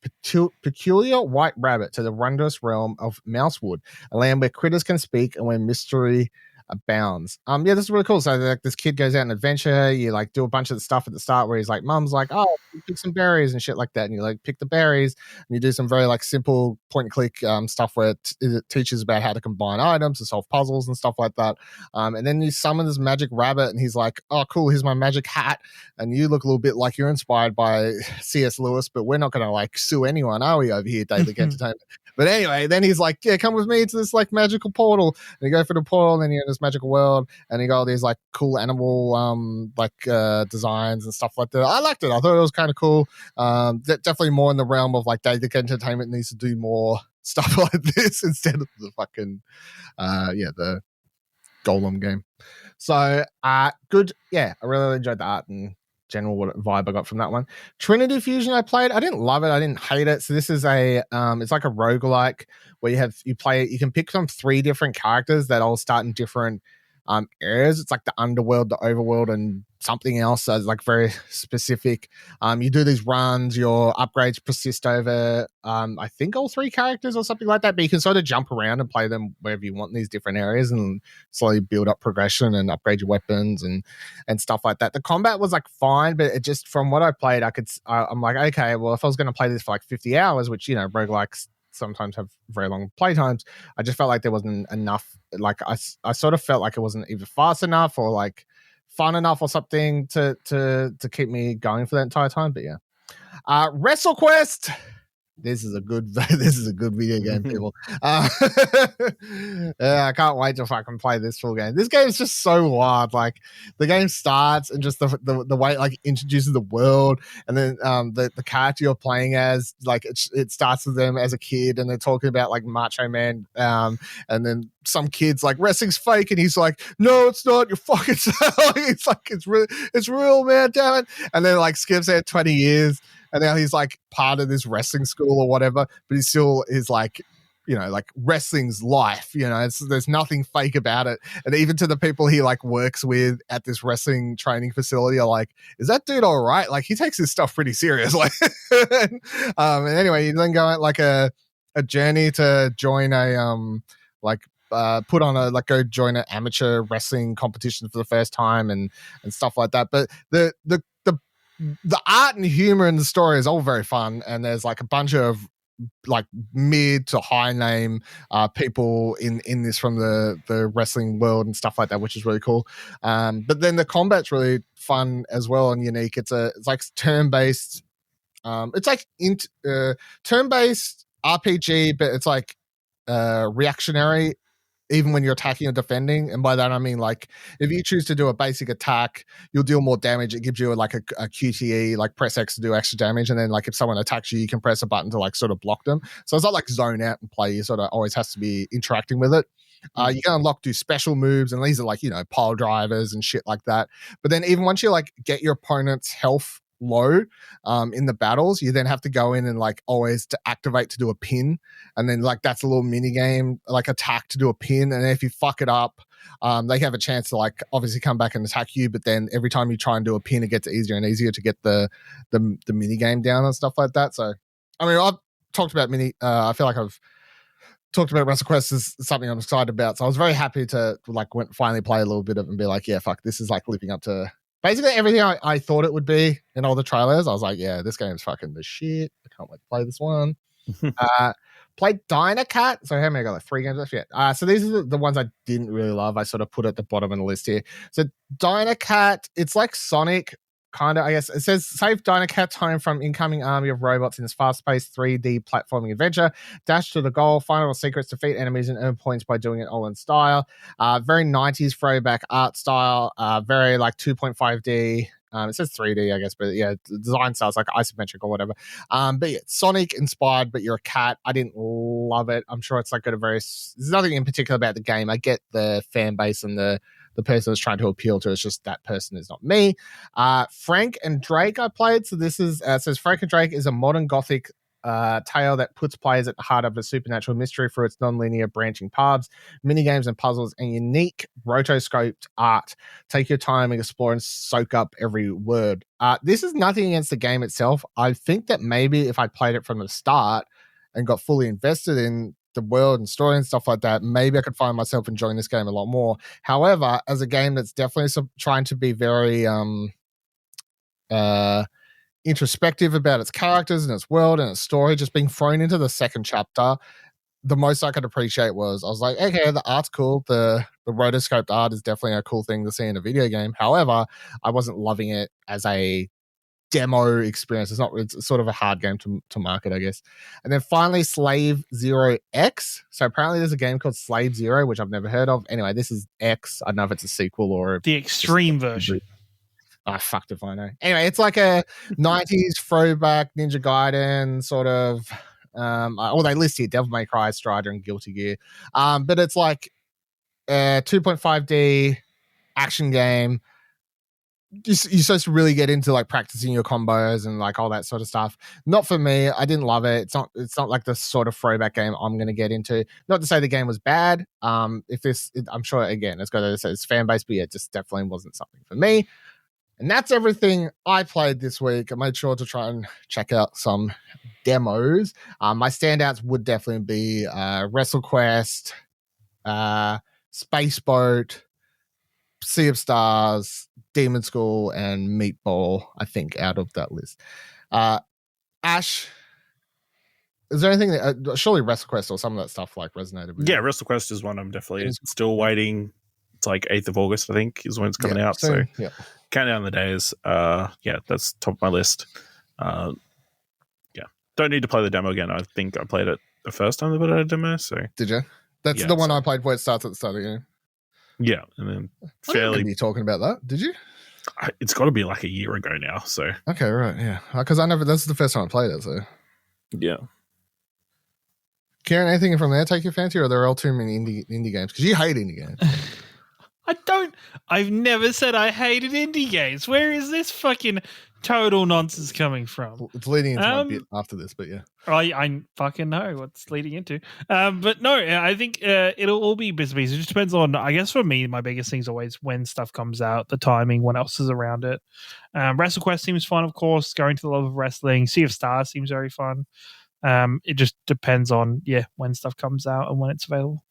peculiar white rabbit to the wondrous realm of Mousewood, a land where critters can speak and where mystery abounds. This is really cool. So like this kid goes out on an adventure. You like do a bunch of the stuff at the start where he's like, Mum's like, oh, pick some berries and shit like that, and you like pick the berries and you do some very like simple point and click stuff where it teaches about how to combine items to solve puzzles and stuff like that. And then you summon this magic rabbit, and he's like, oh cool, here's my magic hat, and you look a little bit like you're inspired by C.S. Lewis, but we're not gonna like sue anyone, are we, over here, Daedalic Entertainment? But anyway, then he's like, yeah, come with me to this like magical portal. And you go for the portal, and then you're in this magical world, and you got all these like cool animal designs and stuff like that. I liked it. I thought it was kind of cool. Definitely more in the realm of like Daedalic Entertainment needs to do more stuff like this instead of the fucking the Golem game. So good. Yeah, I really enjoyed the art and general vibe I got from that one. Trinity Fusion I played. I didn't love it. I didn't hate it. So this is it's like a roguelike where you can pick from 3 different characters that all start in different areas. It's like the underworld, the overworld, and something else. So it's like very specific. You do these runs, your upgrades persist over I think all 3 characters or something like that, but you can sort of jump around and play them wherever you want in these different areas and slowly build up progression and upgrade your weapons and stuff like that. The combat was like fine, but it just, from what I played, I'm like, okay, well, if I was going to play this for like 50 hours, which, roguelikes sometimes have very long playtimes, I just felt like there wasn't enough. Like I sort of felt like it wasn't either fast enough or like fun enough or something to keep me going for that entire time. But yeah, WrestleQuest. This is a good video game, people. Yeah, I can't wait to fucking play this full game. This game is just so wild. Like the game starts and just the way it like introduces the world, and then the character you're playing as, like it starts with them as a kid, and they're talking about like Macho Man, and then some kid's like, wrestling's fake, and he's like, no, it's not. You're fucking. It's like it's real, man. Damn it! And then like skips out 20 years. And now he's like part of this wrestling school or whatever, but he still is like, like wrestling's life, there's nothing fake about it. And even to the people he like works with at this wrestling training facility are like, is that dude all right? Like he takes his stuff pretty seriously. And anyway, you then go on like a journey to join go join an amateur wrestling competition for the first time and stuff like that. But the art and humor in the story is all very fun, and there's like a bunch of like mid to high name people in this from the wrestling world and stuff like that, which is really cool. But then the combat's really fun as well and unique. It's like turn-based. It's like turn-based RPG, but it's like reactionary even when you're attacking or defending. And by that I mean, like, if you choose to do a basic attack, you'll deal more damage. It gives you like a QTE, like press X to do extra damage, and then like if someone attacks you, you can press a button to like sort of block them. So it's not like zone out and play. You sort of always has to be interacting with it. You can unlock do special moves, and these are like, pile drivers and shit like that. But then even once you like get your opponent's health low in the battles, you then have to go in and like always to activate to do a pin, and then like that's a little mini game, like attack to do a pin, and if you fuck it up, they have a chance to like obviously come back and attack you. But then every time you try and do a pin, it gets easier and easier to get the mini game down and stuff like that. So I mean, I've talked about I feel like I've talked about WrestleQuest is something I'm excited about, so I was very happy to like finally play a little bit of it and be like, yeah, fuck, this is like living up to basically everything I thought it would be in all the trailers. I was like, yeah, this game's fucking the shit. I can't wait to play this one. Played Dynacat. So how many I got? Like 3 games left yet. So these are the ones I didn't really love. I sort of put at the bottom of the list here. So Dynacat, it's like Sonic, kind of, I guess. It says, save Dynacat's home from incoming army of robots in this fast-paced 3D platforming adventure. Dash to the goal, find all the secrets, defeat enemies, and earn points by doing it all in style. Very 90s throwback art style. Very like 2.5D. It says 3D, I guess, but yeah, the design style's like isometric or whatever. But yeah, Sonic inspired, but you're a cat. I didn't love it. I'm sure it's like got a there's nothing in particular about the game. I get the fan base and the person is trying to appeal to. It's just that person is not me. Frank and Drake I played. So this is says Frank and Drake is a modern gothic tale that puts players at the heart of a supernatural mystery through its non-linear branching paths, minigames and puzzles, and unique rotoscoped art. Take your time and explore and soak up every word. This is nothing against the game itself. I think that maybe if I played it from the start and got fully invested in the world and story and stuff like that, maybe I could find myself enjoying this game a lot more. However, as a game that's definitely trying to be very introspective about its characters and its world and its story, just being thrown into the second chapter, the most I could appreciate was, I was like, okay, the art's cool. The rotoscoped art is definitely a cool thing to see in a video game. However, I wasn't loving it as a demo experience. It's sort of a hard game to market, I guess. And then finally, Slave Zero X. So apparently there's a game called Slave Zero, which I've never heard of. Anyway, this is X. I don't know if it's a sequel or the extreme version. Oh, fucked if I know. Anyway, it's like a 90s throwback Ninja Gaiden sort of. They list here Devil May Cry, Strider, and Guilty Gear. But it's like a 2.5D action game. you're supposed to really get into like practicing your combos and like all that sort of stuff. Not for me. I didn't love it. It's not like the sort of throwback game I'm going to get into. Not to say the game was bad. I'm sure again it's got its fan base, but yeah, it just definitely wasn't something for me. And that's everything I played this week. I made sure to try and check out some demos. My standouts would definitely be WrestleQuest, Spaceboat, Sea of Stars, Demon School, and Meatball, I think, out of that list. Ash, is there anything that surely WrestleQuest or some of that stuff like resonated with you? Yeah, WrestleQuest is one I'm definitely still waiting. It's like 8th of August, I think, is when it's coming out. So count down the days. Yeah, that's top of my list. Yeah, don't need to play the demo again. I think I played it the first time they put out a demo. So did you? That's the one I played where it starts at the start of the game. Yeah, and then fairly. You talking about that? Did you? It's got to be like a year ago now. So okay, right, yeah, because that's the first time I played it. So yeah. Kieran, anything from there take your fancy, or they're all too many indie games? Because you hate indie games. I've never said I hated indie games. Where is this fucking total nonsense coming from? It's leading into my bit after this, but yeah. I fucking know what's leading into. But no, I think it'll all be bits and pieces. It just depends on, I guess for me, my biggest thing is always when stuff comes out, the timing, what else is around it. WrestleQuest seems fun, of course, going to the love of wrestling. Sea of Stars seems very fun. It just depends on, when stuff comes out and when it's available.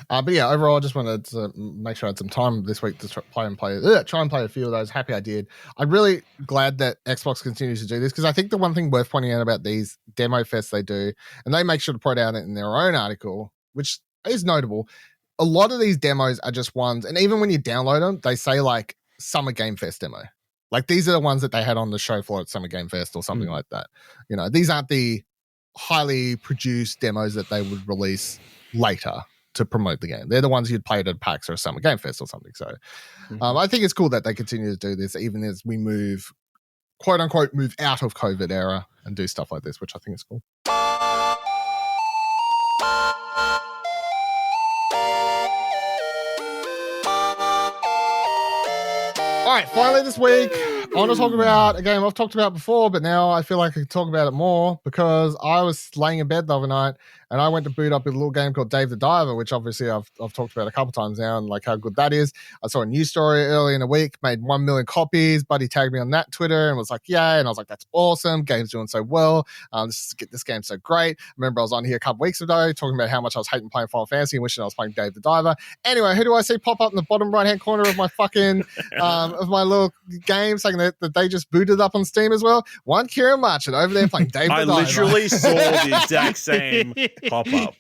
But yeah, overall, I just wanted to make sure I had some time this week to try and play a few of those. Happy I did. I'm really glad that Xbox continues to do this, because I think the one thing worth pointing out about these demo fests they do, and they make sure to point out it in their own article, which is notable, a lot of these demos are just ones, and even when you download them, they say like Summer Game Fest demo. Like these are the ones that they had on the show floor at Summer Game Fest or something like that. You know, these aren't the highly produced demos that they would release later to promote the game. They're the ones you'd play at PAX or a Summer Game Fest or something. So I think it's cool that they continue to do this, even as we move, quote unquote, move out of COVID era and do stuff like this, which I think is cool. All right, finally this week, I want to talk about a game I've talked about before, but now I feel like I can talk about it more, because I was laying in bed the other night and I went to boot up a little game called Dave the Diver, which obviously I've talked about a couple times now and like how good that is. I saw a news story early in the week, made 1 million copies. Buddy tagged me on that Twitter and was like, yeah. And I was like, that's awesome. Game's doing so well. This game's so great. I remember I was on here a couple weeks ago talking about how much I was hating playing Final Fantasy and wishing I was playing Dave the Diver. Anyway, who do I see pop up in the bottom right-hand corner of my fucking, of my little game saying that they just booted up on Steam as well? One Kieran Marchant over there playing Dave the Diver. I literally saw the exact same pop up.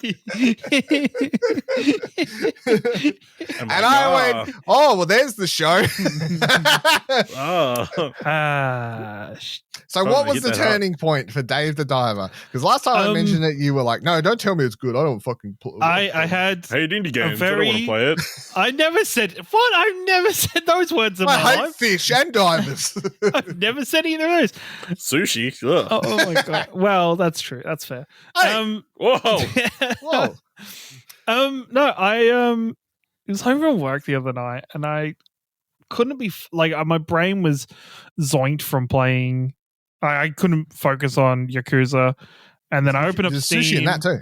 And I went, oh, well, there's the show. So what was the turning point for Dave the Diver? Because last time I mentioned it, you were like, no, don't tell me it's good. I don't fucking play. I had hate indie games. I don't want to play it. I never said what? I've never said those words in my life. I hate fish and divers. I've never said either of those. Sushi. Oh my god. Well, that's true. That's fair. Hey. Whoa. No, I was home from work the other night and I couldn't be my brain was zoinked from playing. I couldn't focus on Yakuza, and then I opened up Steam. There's sushi in that too.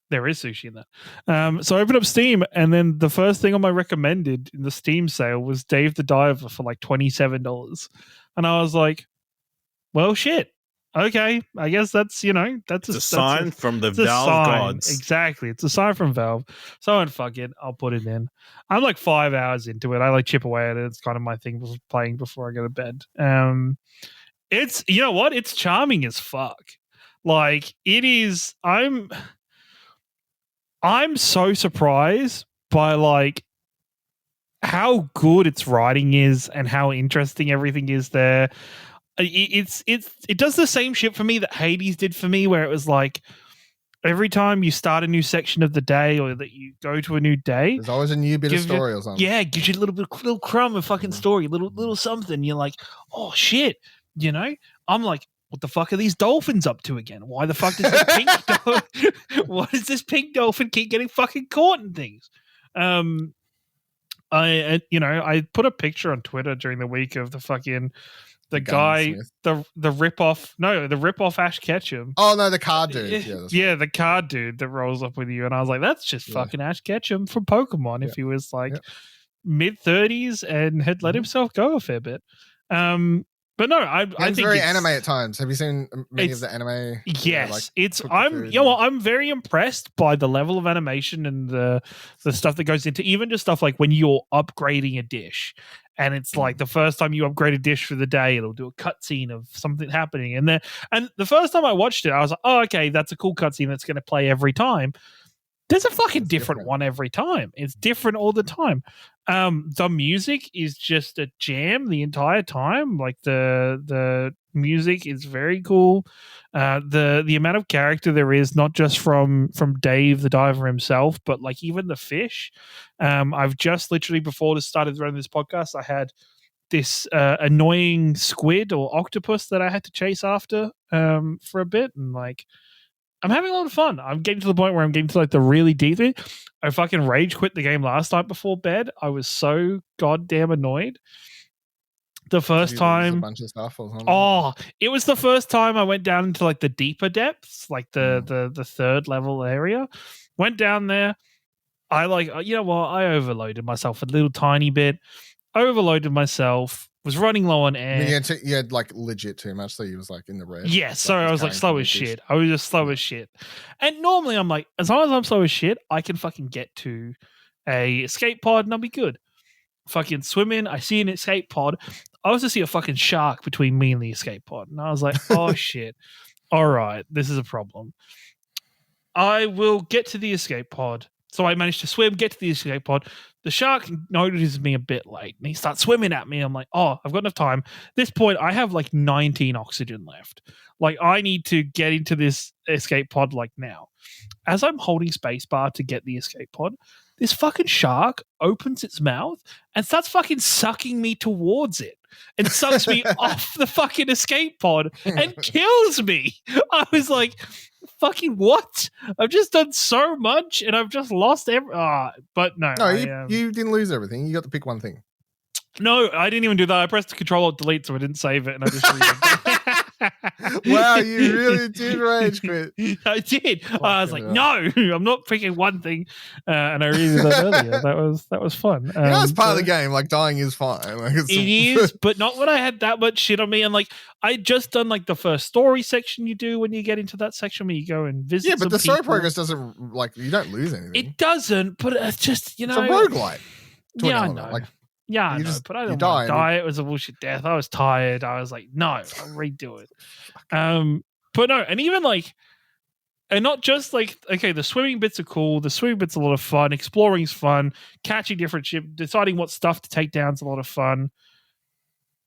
There is sushi in that. So I opened up Steam, and then the first thing on my recommended in the Steam sale was Dave the Diver for like $27, and I was like, "Well, shit. Okay, I guess that's that's a sign from the Valve gods. Exactly, it's a sign from Valve. So I went, fuck it, I'll put it in. I'm like 5 hours into it. I like chip away at it. It's kind of my thing for playing before I go to bed. It's it's charming as fuck. Like it is. I'm so surprised by like how good its writing is and how interesting everything is there. It does the same shit for me that Hades did for me, where it was like every time you start a new section of the day or that you go to a new day, there's always a new bit of story or something. Yeah, it gives you a little crumb of fucking story, little something. You're like, oh shit, I'm like, what the fuck are these dolphins up to again? Why the fuck does this pink why does this pink dolphin keep getting fucking caught in things? I put a picture on Twitter during the week of the guy, Gunsmith. the rip-off Ash Ketchum. Oh no, the card dude. Yeah, that's right. The card dude that rolls up with you, and I was like, that's just fucking Ash Ketchum from Pokemon. If he was like mid-30s and had let himself go a fair bit. But no, I think very anime at times. Have you seen many of the anime? Yes, I'm very impressed by the level of animation and the stuff that goes into even just stuff like when you're upgrading a dish, and it's like the first time you upgrade a dish for the day, it'll do a cutscene of something happening, and the first time I watched it, I was like, oh, okay, that's a cool cutscene that's going to play every time. There's a fucking different one every time. It's different all the time. The music is just a jam the entire time. Like the music is very cool. The amount of character there is, not just from Dave the diver himself, but like even the fish. I've just literally before this started running this podcast, I had this annoying squid or octopus that I had to chase after for a bit, and like I'm having a lot of fun. I'm getting to the point where I'm getting to like the really deep thing. I fucking rage quit the game last night before bed. I was so goddamn annoyed. The first time, a bunch of stuff or something? Oh, it was the first time I went down into like the deeper depths, like the third level area. Went down there. I I overloaded myself a little tiny bit. Overloaded myself. Was running low on air. You had like legit too much, so you was like in the red. Yeah, so I was like slow as shit. I was just slow as shit. And normally I'm like, as long as I'm slow as shit, I can fucking get to a escape pod and I'll be good. Fucking swim in, I see an escape pod. I also see a fucking shark between me and the escape pod. And I was like, oh shit. All right, this is a problem. I will get to the escape pod. So I managed to swim, get to the escape pod. The shark notices me a bit late, and he starts swimming at me. I'm like, oh, I've got enough time. At this point, I have like 19 oxygen left. Like, I need to get into this escape pod like now. As I'm holding spacebar to get the escape pod, this fucking shark opens its mouth and starts fucking sucking me towards it and sucks me off the fucking escape pod and kills me. I was like, fucking what? I've just done so much and I've just lost but no. You didn't lose everything. You got to pick one thing. No, I didn't even do that. I pressed Control Alt Delete, so I didn't save it, and I just Wow, you really did rage quit. I did. I was like, no, I'm not picking one thing, and I really did that earlier. That was fun. It's part of the game. Like dying is fine. Like, it is, but not when I had that much shit on me. And like I just done like the first story section you do when you get into that section where you go and visit. Yeah, but the story progress doesn't you don't lose anything. It doesn't, but it's just it's a roguelite. Yeah, I know. Like, yeah, I know, but I don't want to die. It was a bullshit death. I was tired. I was like, no, I'll redo it. But no, and even like, and not just like, okay, the swimming bits are cool. The swimming bits are a lot of fun. Exploring's fun. Catching different ship, deciding what stuff to take down is a lot of fun.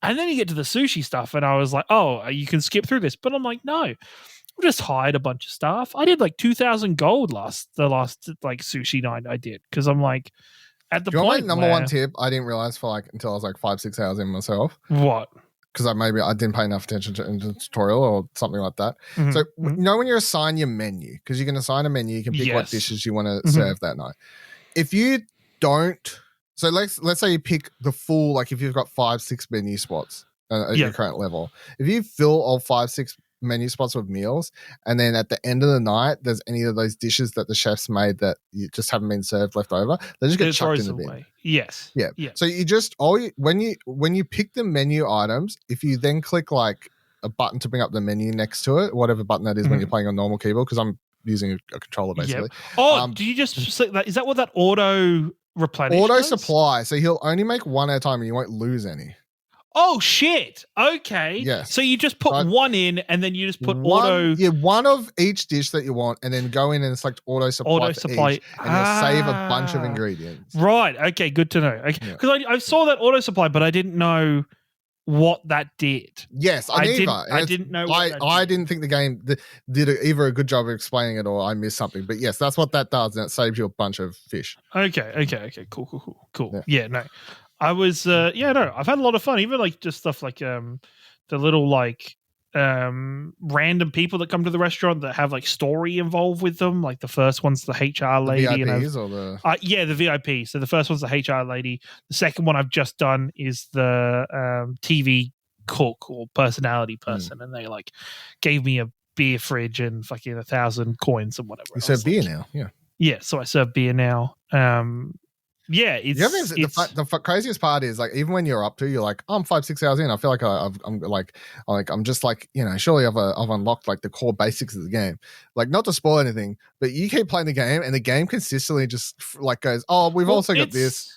And then you get to the sushi stuff, and I was like, oh, you can skip through this. But I'm like, no, I just hired a bunch of stuff. I did like 2,000 gold the last like sushi night I did, because I'm like, at the point my number one tip, I didn't realize for like until I was like 5-6 hours in myself. What? Because I didn't pay enough attention to the tutorial or something like that. Mm-hmm. So you know when you assign your menu, because you can assign a menu, you can pick what dishes you want to serve that night. If you don't, so let's say you pick the full, like if you've got 5-6 menu spots at your current level, if you fill all 5-6 menu spots with meals, and then at the end of the night there's any of those dishes that the chefs made that you just haven't been served left over, they just get chucked in the bin. Yes. Yeah. So you just when you pick the menu items, if you then click like a button to bring up the menu next to it, whatever button that is when you're playing on normal keyboard, because I'm using a controller basically. Oh, do you just say that? Is that what that auto replenish does? Supply? So he'll only make one at a time and you won't lose any. Oh shit! Okay. Yes. So you just put one in, and then you just put auto. Yeah, one of each dish that you want, and then go in and select auto supply. And you'll save a bunch of ingredients. Right. Okay. Good to know. Okay. Because I saw that auto supply, but I didn't know what that did. Yes, I didn't know. I didn't think the game did either a good job of explaining it or I missed something. But yes, that's what that does, and it saves you a bunch of fish. Okay. Cool. Yeah. No. I was I've had a lot of fun, even like just stuff like the little like random people that come to the restaurant that have like story involved with them. Like the first one's the HR lady, the VIPs or the the VIP. So the first one's the HR lady. The second one I've just done is the TV cook or personality person, and they like gave me a beer fridge and fucking 1,000 coins and whatever. You serve beer now, yeah. So I serve beer now. The craziest part is like even when you're up to, you're like, I'm 5-6 hours in. I feel like I'm just like, surely I've unlocked like the core basics of the game. Like not to spoil anything, but you keep playing the game and the game consistently just like goes, oh, we've also got this.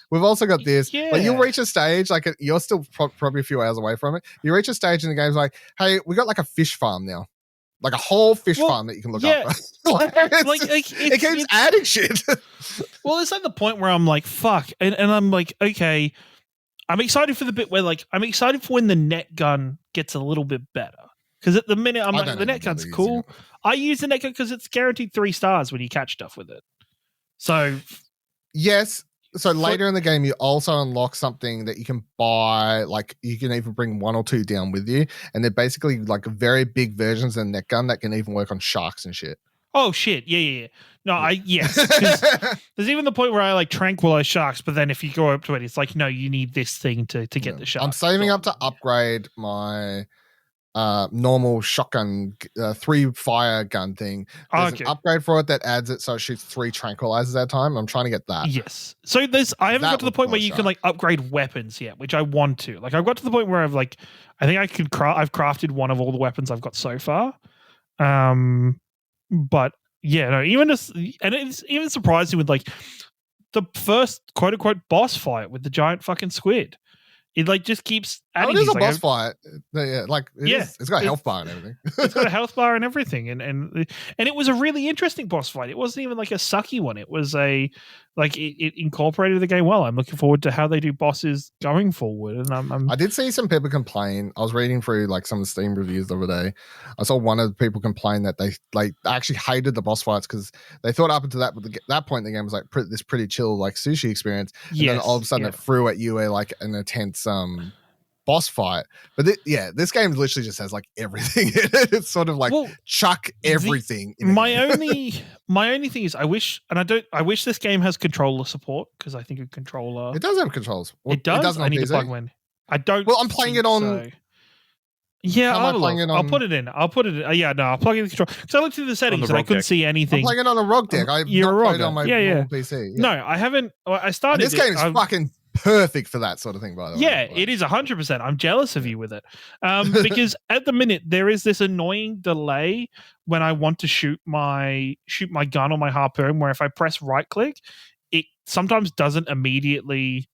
Yeah. Like you'll reach a stage, like you're still probably a few hours away from it. You reach a stage and the game's like, hey, we got like a fish farm now. Like a whole fish farm that you can look up. It keeps adding shit. Well, it's at the point where I'm like, fuck. And I'm like, okay, I'm excited for the bit where like, I'm excited for when the net gun gets a little bit better. Because at the minute, I'm like, the net gun's cool. I use the net gun because it's guaranteed 3 stars when you catch stuff with it. So, yes. So later in the game, you also unlock something that you can buy. Like you can even bring 1 or 2 down with you, and they're basically like very big versions of the net gun that can even work on sharks and shit. Oh shit! Yeah. No, yes. There's even the point where I like tranquilize sharks, but then if you go up to it, it's like, no, you need this thing to get the shark. I'm saving up to upgrade my normal shotgun 3 fire gun thing. There's an upgrade for it that adds it so it shoots 3 tranquilizers at a time. I'm trying to get that. Yes. So I haven't got to the point where you can like upgrade weapons yet, which I want to. Like I've got to the point where I've like I think I've crafted one of all the weapons I've got so far. But yeah, no, and it's even surprising with like the first quote unquote boss fight with the giant fucking squid. It like just keeps adding. It is a boss fight. Yeah, like it's got a health bar and everything. It's got a health bar and everything, and it was a really interesting boss fight. It wasn't even like a sucky one. It was it incorporated the game well. I'm looking forward to how they do bosses going forward. And I did see some people complain. I was reading through like some of the Steam reviews the other day. I saw one of the people complain that they actually hated the boss fights because they thought up until that point the game was like this pretty chill like sushi experience, and then all of a sudden it threw at you like an intense boss fight. But this game literally just has like everything in it. It's sort of like chuck everything in my only thing is I wish this game has controller support because I think a controller it does have controls. Well, it does. I need to plug one. I don't. Well, I'm playing it on. So. Yeah, I'll put it in. I'll plug in the controller because I looked through the settings and I couldn't see anything. I'm playing it on a ROG deck. I've not played it on my normal PC. Yeah. No, I haven't. I started. And this game is fucking perfect for that sort of thing, by the way. Yeah, it is 100%. I'm jealous of you with it. Because at the minute there is this annoying delay when I want to shoot my gun or my harpoon where if I press right click, it sometimes doesn't immediately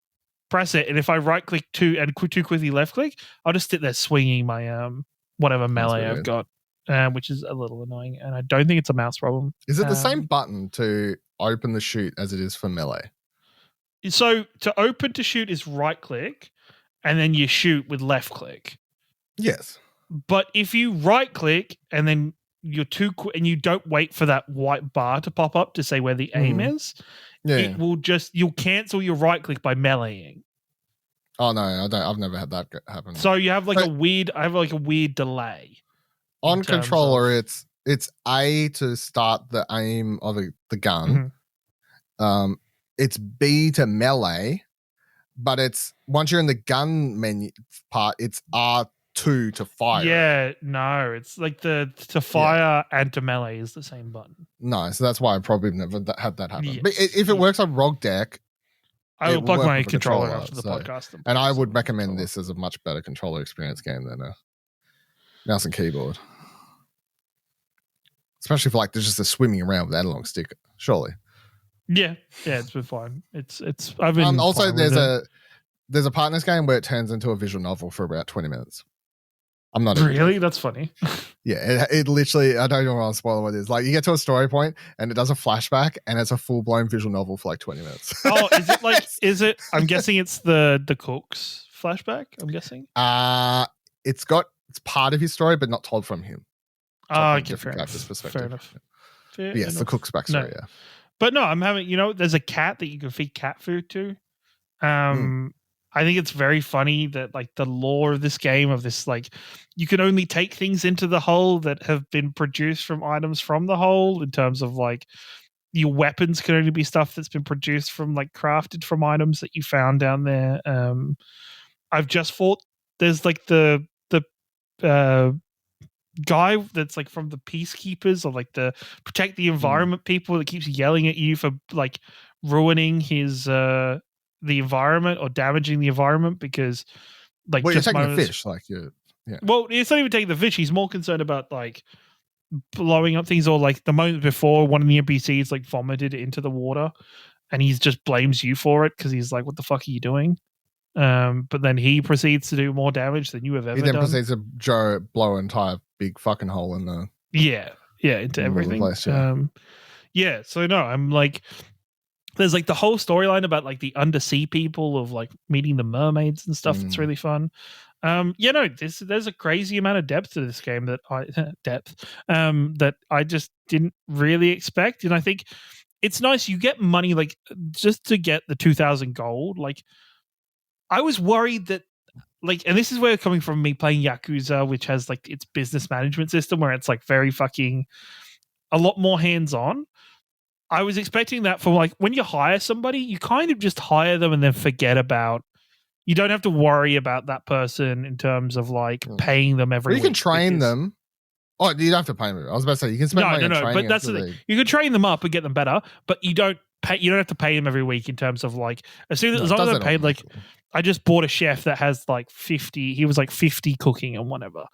press it, and if I right click too quickly left click, I'll just sit there swinging my whatever melee I've got, which is a little annoying, and I don't think it's a mouse problem. Is it the same button to open the shoot as it is for melee? So to open to shoot is right click, and then you shoot with left click. Yes. But if you right click and then you're too quick and you don't wait for that white bar to pop up to say where the aim is, it will you'll cancel your right click by meleeing. Oh no, I don't. I've never had that happen. So you have like a weird delay. On controller, it's A to start the aim of the gun. Mm-hmm. It's B to melee, but it's once you're in the gun menu part, it's R2 to fire. Yeah, no, it's like to fire and to melee is the same button. No, so that's why I probably never had that happen. Yes. But if it works on ROG deck, I will plug my controller after the podcast. And I would recommend this as a much better controller experience game than a mouse and keyboard. Especially for like there's just a swimming around with analog stick, surely. Yeah, it's been fine. It's. I've been. Also, there's a part in this game where it turns into a visual novel for about 20 minutes. I'm not really. That's funny. Yeah, it literally. I don't want to spoil what it is. Like you get to a story point and it does a flashback and it's a full blown visual novel for like 20 minutes. Oh, is it like? Is it? I'm guessing it's the cook's flashback. I'm guessing. It's part of his story, but not told from him. Okay, fair enough. Yes, the cook's backstory. Yeah. But no, I'm having, there's a cat that you can feed cat food to. I I think it's very funny that like the lore of this game of this like you can only take things into the hole that have been produced from items from the hole in terms of like your weapons can only be stuff that's been produced from like crafted from items that you found down there. I've just fought. There's like the guy that's like from the peacekeepers or like the protect the environment people that keeps yelling at you for like ruining his the environment or damaging the environment because like Well, just you're taking the fish, like you're well, it's not even taking the fish. He's more concerned about like blowing up things or like the moment before one of the NPCs like vomited into the water and he just blames you for it because he's like, what the fuck are you doing? But then he proceeds to do more damage than you have ever done. He then proceeds to blow an entire big fucking hole in the into everything. Place, so no, I'm like, there's like the whole storyline about like the undersea people of like meeting the mermaids and stuff. It's really fun. There's a crazy amount of depth to this game that I just didn't really expect, and I think it's nice. You get money like just to get the 2,000 gold. Like I was worried that like, and this is where coming from me playing Yakuza, which has like its business management system where it's like very fucking a lot more hands on. I was expecting that for like when you hire somebody, you kind of just hire them and then forget about. You don't have to worry about that person in terms of like paying them every week. You can train them. Oh, you don't have to pay them. I was about to say you can spend money on training. But that's the thing. You can train them up and get them better, but you don't have to pay them every week in terms of like as long as they're paid. Like I just bought a chef that has like 50. He was like 50 cooking and whatever,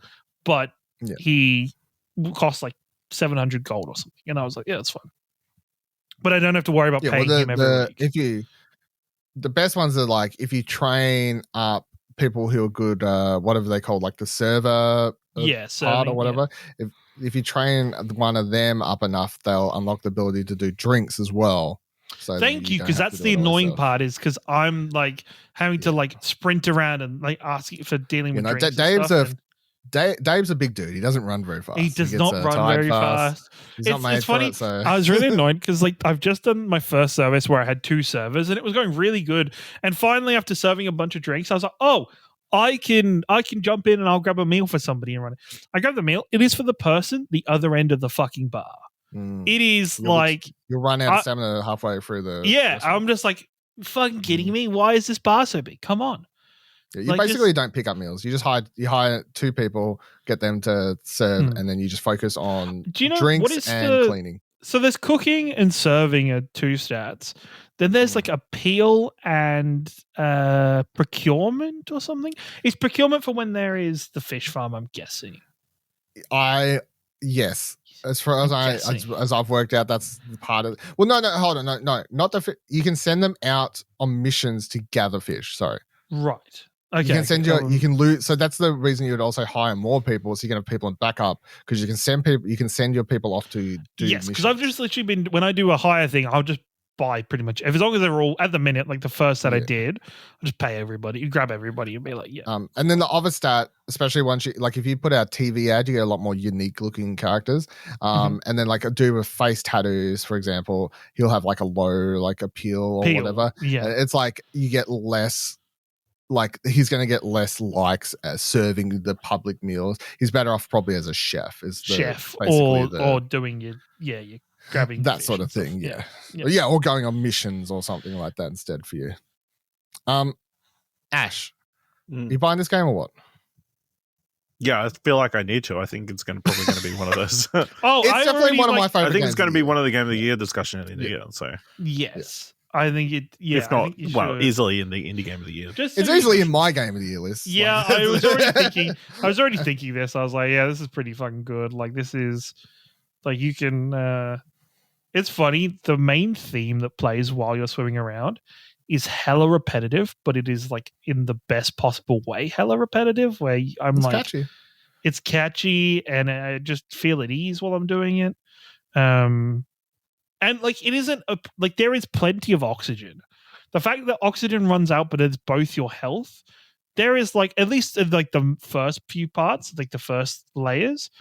but he cost like 700 gold or something, and I was like, yeah, that's fine. But I don't have to worry about paying him every week. The best ones are like if you train up people who are good, whatever they call like the server part or whatever. Yeah. If you train one of them up enough, they'll unlock the ability to do drinks as well. So thank you, because that's the annoying part is because I'm like having to like sprint around and like ask for dealing with drinks. Dave's a big dude. He doesn't run very fast. He does not run very fast. It's funny. I was really annoyed because like I've just done my first service where I had 2 servers and it was going really good. And finally, after serving a bunch of drinks, I was like, oh, I can jump in and I'll grab a meal for somebody and run it. I grab the meal. It is for the person the other end of the fucking bar. It is you'll run out of stamina halfway through the restaurant. I'm just like, fucking kidding me? Why is this bar so big? Come on. Yeah, you basically don't pick up meals. You just hire 2 people, get them to serve, and then you just focus on drinks and cleaning. So there's cooking and serving are 2 stats. Then there's like appeal and procurement or something. Is procurement for when there is the fish farm, I'm guessing. Yes. As far as I've worked out, that's part of it. Well, no, hold on. No, not the fish. You can send them out on missions to gather fish. Sorry. Right. Okay. You can send you can loot. So that's the reason you would also hire more people, so you can have people in backup because you can send people. You can send your people off to do. Yes, because I've just literally been when I do a hire thing, I'll just buy pretty much as long as they're all at the minute. Like the first that I did, I'll just pay everybody. You grab everybody and be like, yeah. And then the other stat, especially once you like, if you put out TV ad, you get a lot more unique looking characters. And then like a dude with face tattoos, for example, he'll have like a low like appeal or whatever. Yeah, it's like you get less. Like he's going to get less likes serving the public meals. He's better off probably as a chef, or doing your grabbing that sort of thing. Yeah, or going on missions or something like that instead for you. Ash, you buying this game or what? Yeah, I feel like I need to. I think it's probably going to be one of those. It's definitely one of my favorite. I think it's going to be one of the Game of the Year discussion at the end of the year. So yes. I think it. Yeah, if not, easily in the indie game of the year. It's easily in my game of the year list. Yeah, like, I was already thinking this. I was like, yeah, this is pretty fucking good. Like this is, like you can. It's funny. The main theme that plays while you're swimming around is hella repetitive, but it is like in the best possible way. Hella repetitive, where it's catchy. It's catchy, and I just feel at ease while I'm doing it. And like it isn't like there is plenty of oxygen. The fact that oxygen runs out, but it's both your health. There is like at least like the first few parts, like the first layers,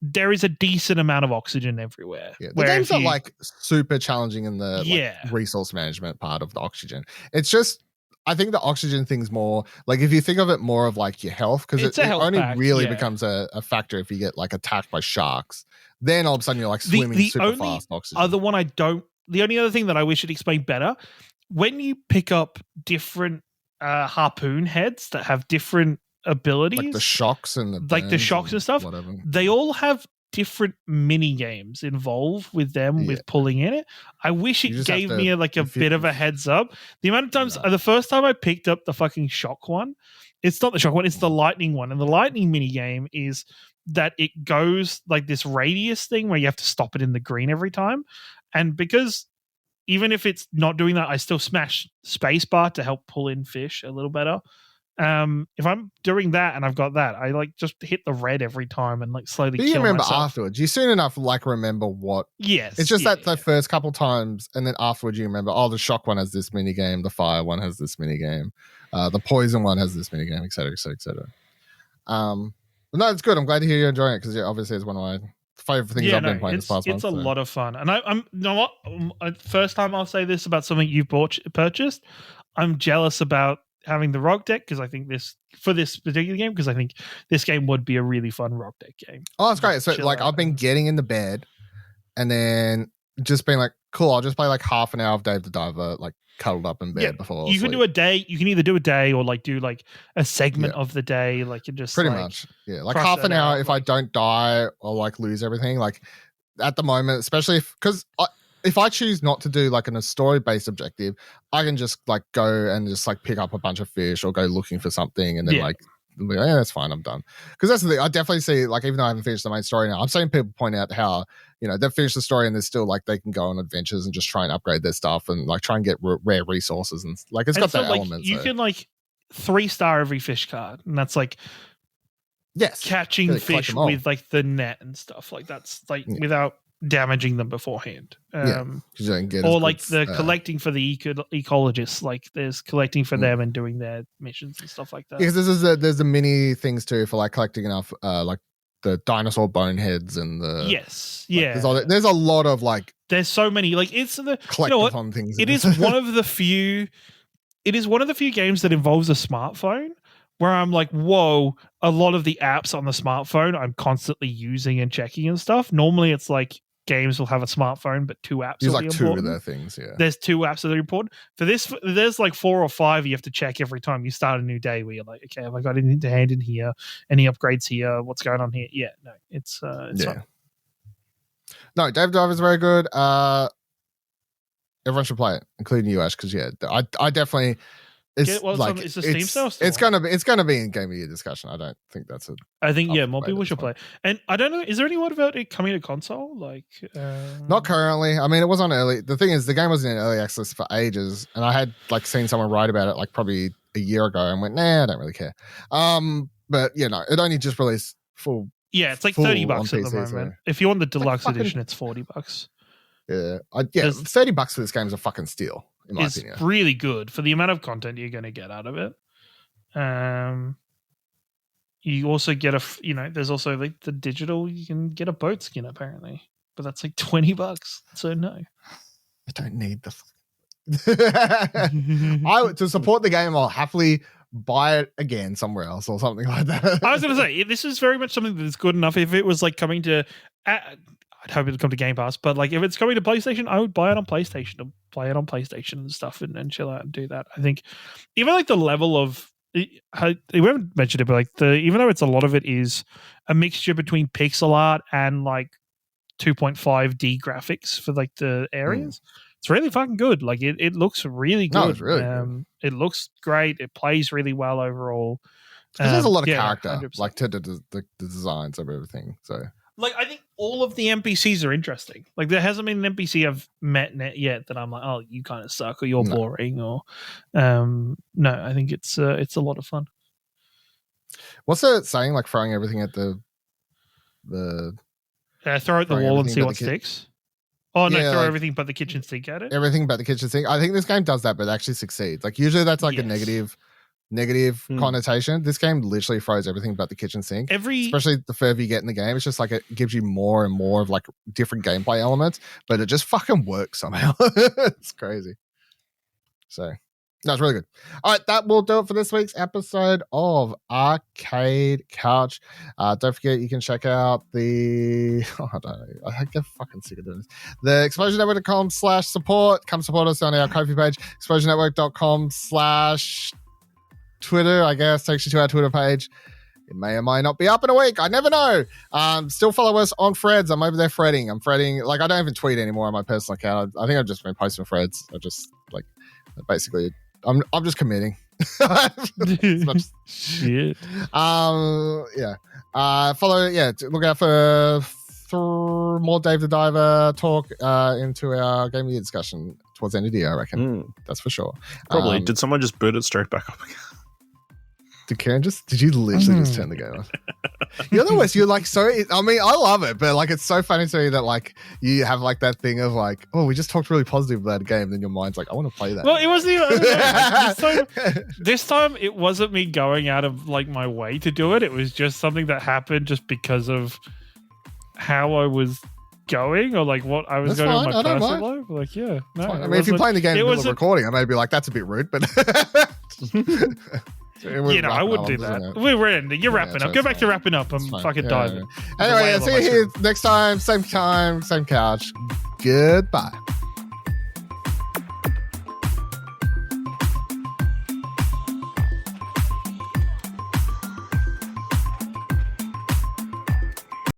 there is a decent amount of oxygen everywhere. Yeah, the game's not like super challenging in the like, resource management part of the oxygen. It's just I think the oxygen thing's more like if you think of it more of like your health, because It's it a health only pack, really yeah. becomes a factor if you get like attacked by sharks. Then all of a sudden you're like swimming The super only fast oxygen. the only other thing that I wish it explained better, when you pick up different harpoon heads that have different abilities, like the shocks and the shocks and stuff, whatever. they all have different mini games involved with them with pulling in it. I wish You it just have gave to- me like a bit of a heads up. The amount of times the first time I picked up the fucking shock one, it's not the shock one, it's the lightning one. And the lightning mini game is that it goes like this radius thing where you have to stop it in the green every time. And because even if it's not doing that, I still smash spacebar to help pull in fish a little better. If I'm doing that and I've got that, I like just hit the red every time and like slowly. But you kill remember myself. afterwards. You soon enough like remember what. Yes, It's just that the first couple times, and then afterwards you remember. Oh, the shock one has this mini game. The fire one has this mini game. The poison one has this mini game, etc., etc., etc. But no, it's good. I'm glad to hear you're enjoying it because obviously it's one of my favorite things I've been playing this past month. It's a lot of fun, and I'm you know what? First time I'll say this about something you've purchased. I'm jealous about having the rock deck because I think this particular game because I think this game would be a really fun rock deck game. Oh, it's great. So like I've been getting in the bed and then just being like, cool, I'll just play like half an hour of Dave the Diver, like cuddled up in bed before. You can do a day. You can either do a day or like do like a segment of the day, like and just pretty like, much, like half an hour. If I don't die or like lose everything, like at the moment, especially because if I choose not to do like a story-based objective, I can just like go and just like pick up a bunch of fish or go looking for something and then like, that's fine, I'm done. Because that's the thing. I definitely see like even though I haven't finished the main story now, I'm seeing people point out how they've finished the story and they're still like they can go on adventures and just try and upgrade their stuff and like try and get rare resources and like it's got that element. You can like 3-star every fish card, and that's like catching fish with like the net and stuff like that's like without damaging them beforehand. Or like the collecting for the ecologists, like there's collecting for them and doing their missions and stuff like that. Because there's the mini things too for like collecting enough like the dinosaur boneheads and the there's a lot of like there's so many like it's the collectathon things. It is one of the few games that involves a smartphone where I'm like, whoa, a lot of the apps on the smartphone I'm constantly using and checking and stuff. Normally it's like games will have a smartphone, but 2 apps. There's will like be 2 important. of their things, There's 2 apps that are important. For this, there's like 4 or 5 you have to check every time you start a new day where you're like, okay, have I got anything to hand in here? Any upgrades here? What's going on here? Yeah, no, it's fun. No, Dave Diver is very good. Everyone should play it, including you, Ash, because I definitely. It's like it's a Steam sale. It's gonna be in Game of the Year discussion. I don't think that's a. I think more people should play. And I don't know. Is there any word about it coming to console? Like not currently. I mean, it was on early. The thing is, the game wasn't in early access for ages, and I had like seen someone write about it like probably a year ago, and went, nah, I don't really care. But it only just released full. Yeah, it's like $30 at the moment. So. If you want the deluxe edition, it's $40. Yeah, $30 for this game is a fucking steal. In my opinion. It's really good for the amount of content you're going to get out of it. You also get there's also like the digital. You can get a boat skin apparently, but that's like $20. So no, I don't need the. To support the game, I'll happily buy it again somewhere else or something like that. I was going to say this is very much something that's good enough. If it was like coming to. I'd hope it'd come to Game Pass, but like if it's coming to PlayStation, I would buy it on PlayStation and play it on PlayStation and stuff and chill out and do that. I think even like the level of we haven't mentioned it, but like even though it's a lot of it is a mixture between pixel art and like 2.5D graphics for like the areas, it's really fucking good. Like it looks really good. No, it's really good. It looks great. It plays really well overall. There's a lot of character, 100%. like to the designs of everything. So. Like, I think all of the NPCs are interesting. Like, there hasn't been an NPC I've met yet that I'm like, oh, you kind of suck or you're boring or, no, I think it's a lot of fun. What's it saying? Like throwing everything at the throw at the wall and see what sticks. Oh no, throw everything but the kitchen sink at it. Everything but the kitchen sink. I think this game does that, but it actually succeeds. Like usually that's like a negative connotation. This game literally throws everything but the kitchen sink. Especially the further you get in the game, it's just like it gives you more and more of like different gameplay elements, but it just fucking works somehow. It's crazy. So That's really good. All right, that will do it for this week's episode of Arcade Couch. Don't forget, you can check out the... Oh, I don't know. I get fucking sick of doing this. The explosionnetwork.com/support. Come support us on our Ko-fi page. explosionnetwork.com/Twitter, I guess. Takes you to our Twitter page. It may or may not be up in a week. I never know. Still follow us on Threads. I'm over there threading. I'm threading. Like, I don't even tweet anymore on my personal account. I think I've just been posting Threads. I just, like, basically... I'm just committing. Shit. Yeah. Follow. Yeah. Look out for more Dave the Diver talk into our game year discussion towards the end of the year. I reckon. That's for sure. Probably. Did someone just boot it straight back up again? Did Karen did you literally just turn the game on? You're the worst. You're like so. I mean, I love it, but like it's so funny to me that like you have like that thing of like, oh, we just talked really positive about a game, then your mind's like, I want to play that. Well, it wasn't even. This time, it wasn't me going out of like my way to do it. It was just something that happened just because of how I was going or like what I was going in my personal life. Like, yeah, no. I mean, if you're playing the game in the middle of recording, I may be like, that's a bit rude, but. I wouldn't do that. We're ending. You're wrapping up. Go back to wrapping up. I'm fucking diving. Anyway, see you here next time. Same couch. Goodbye.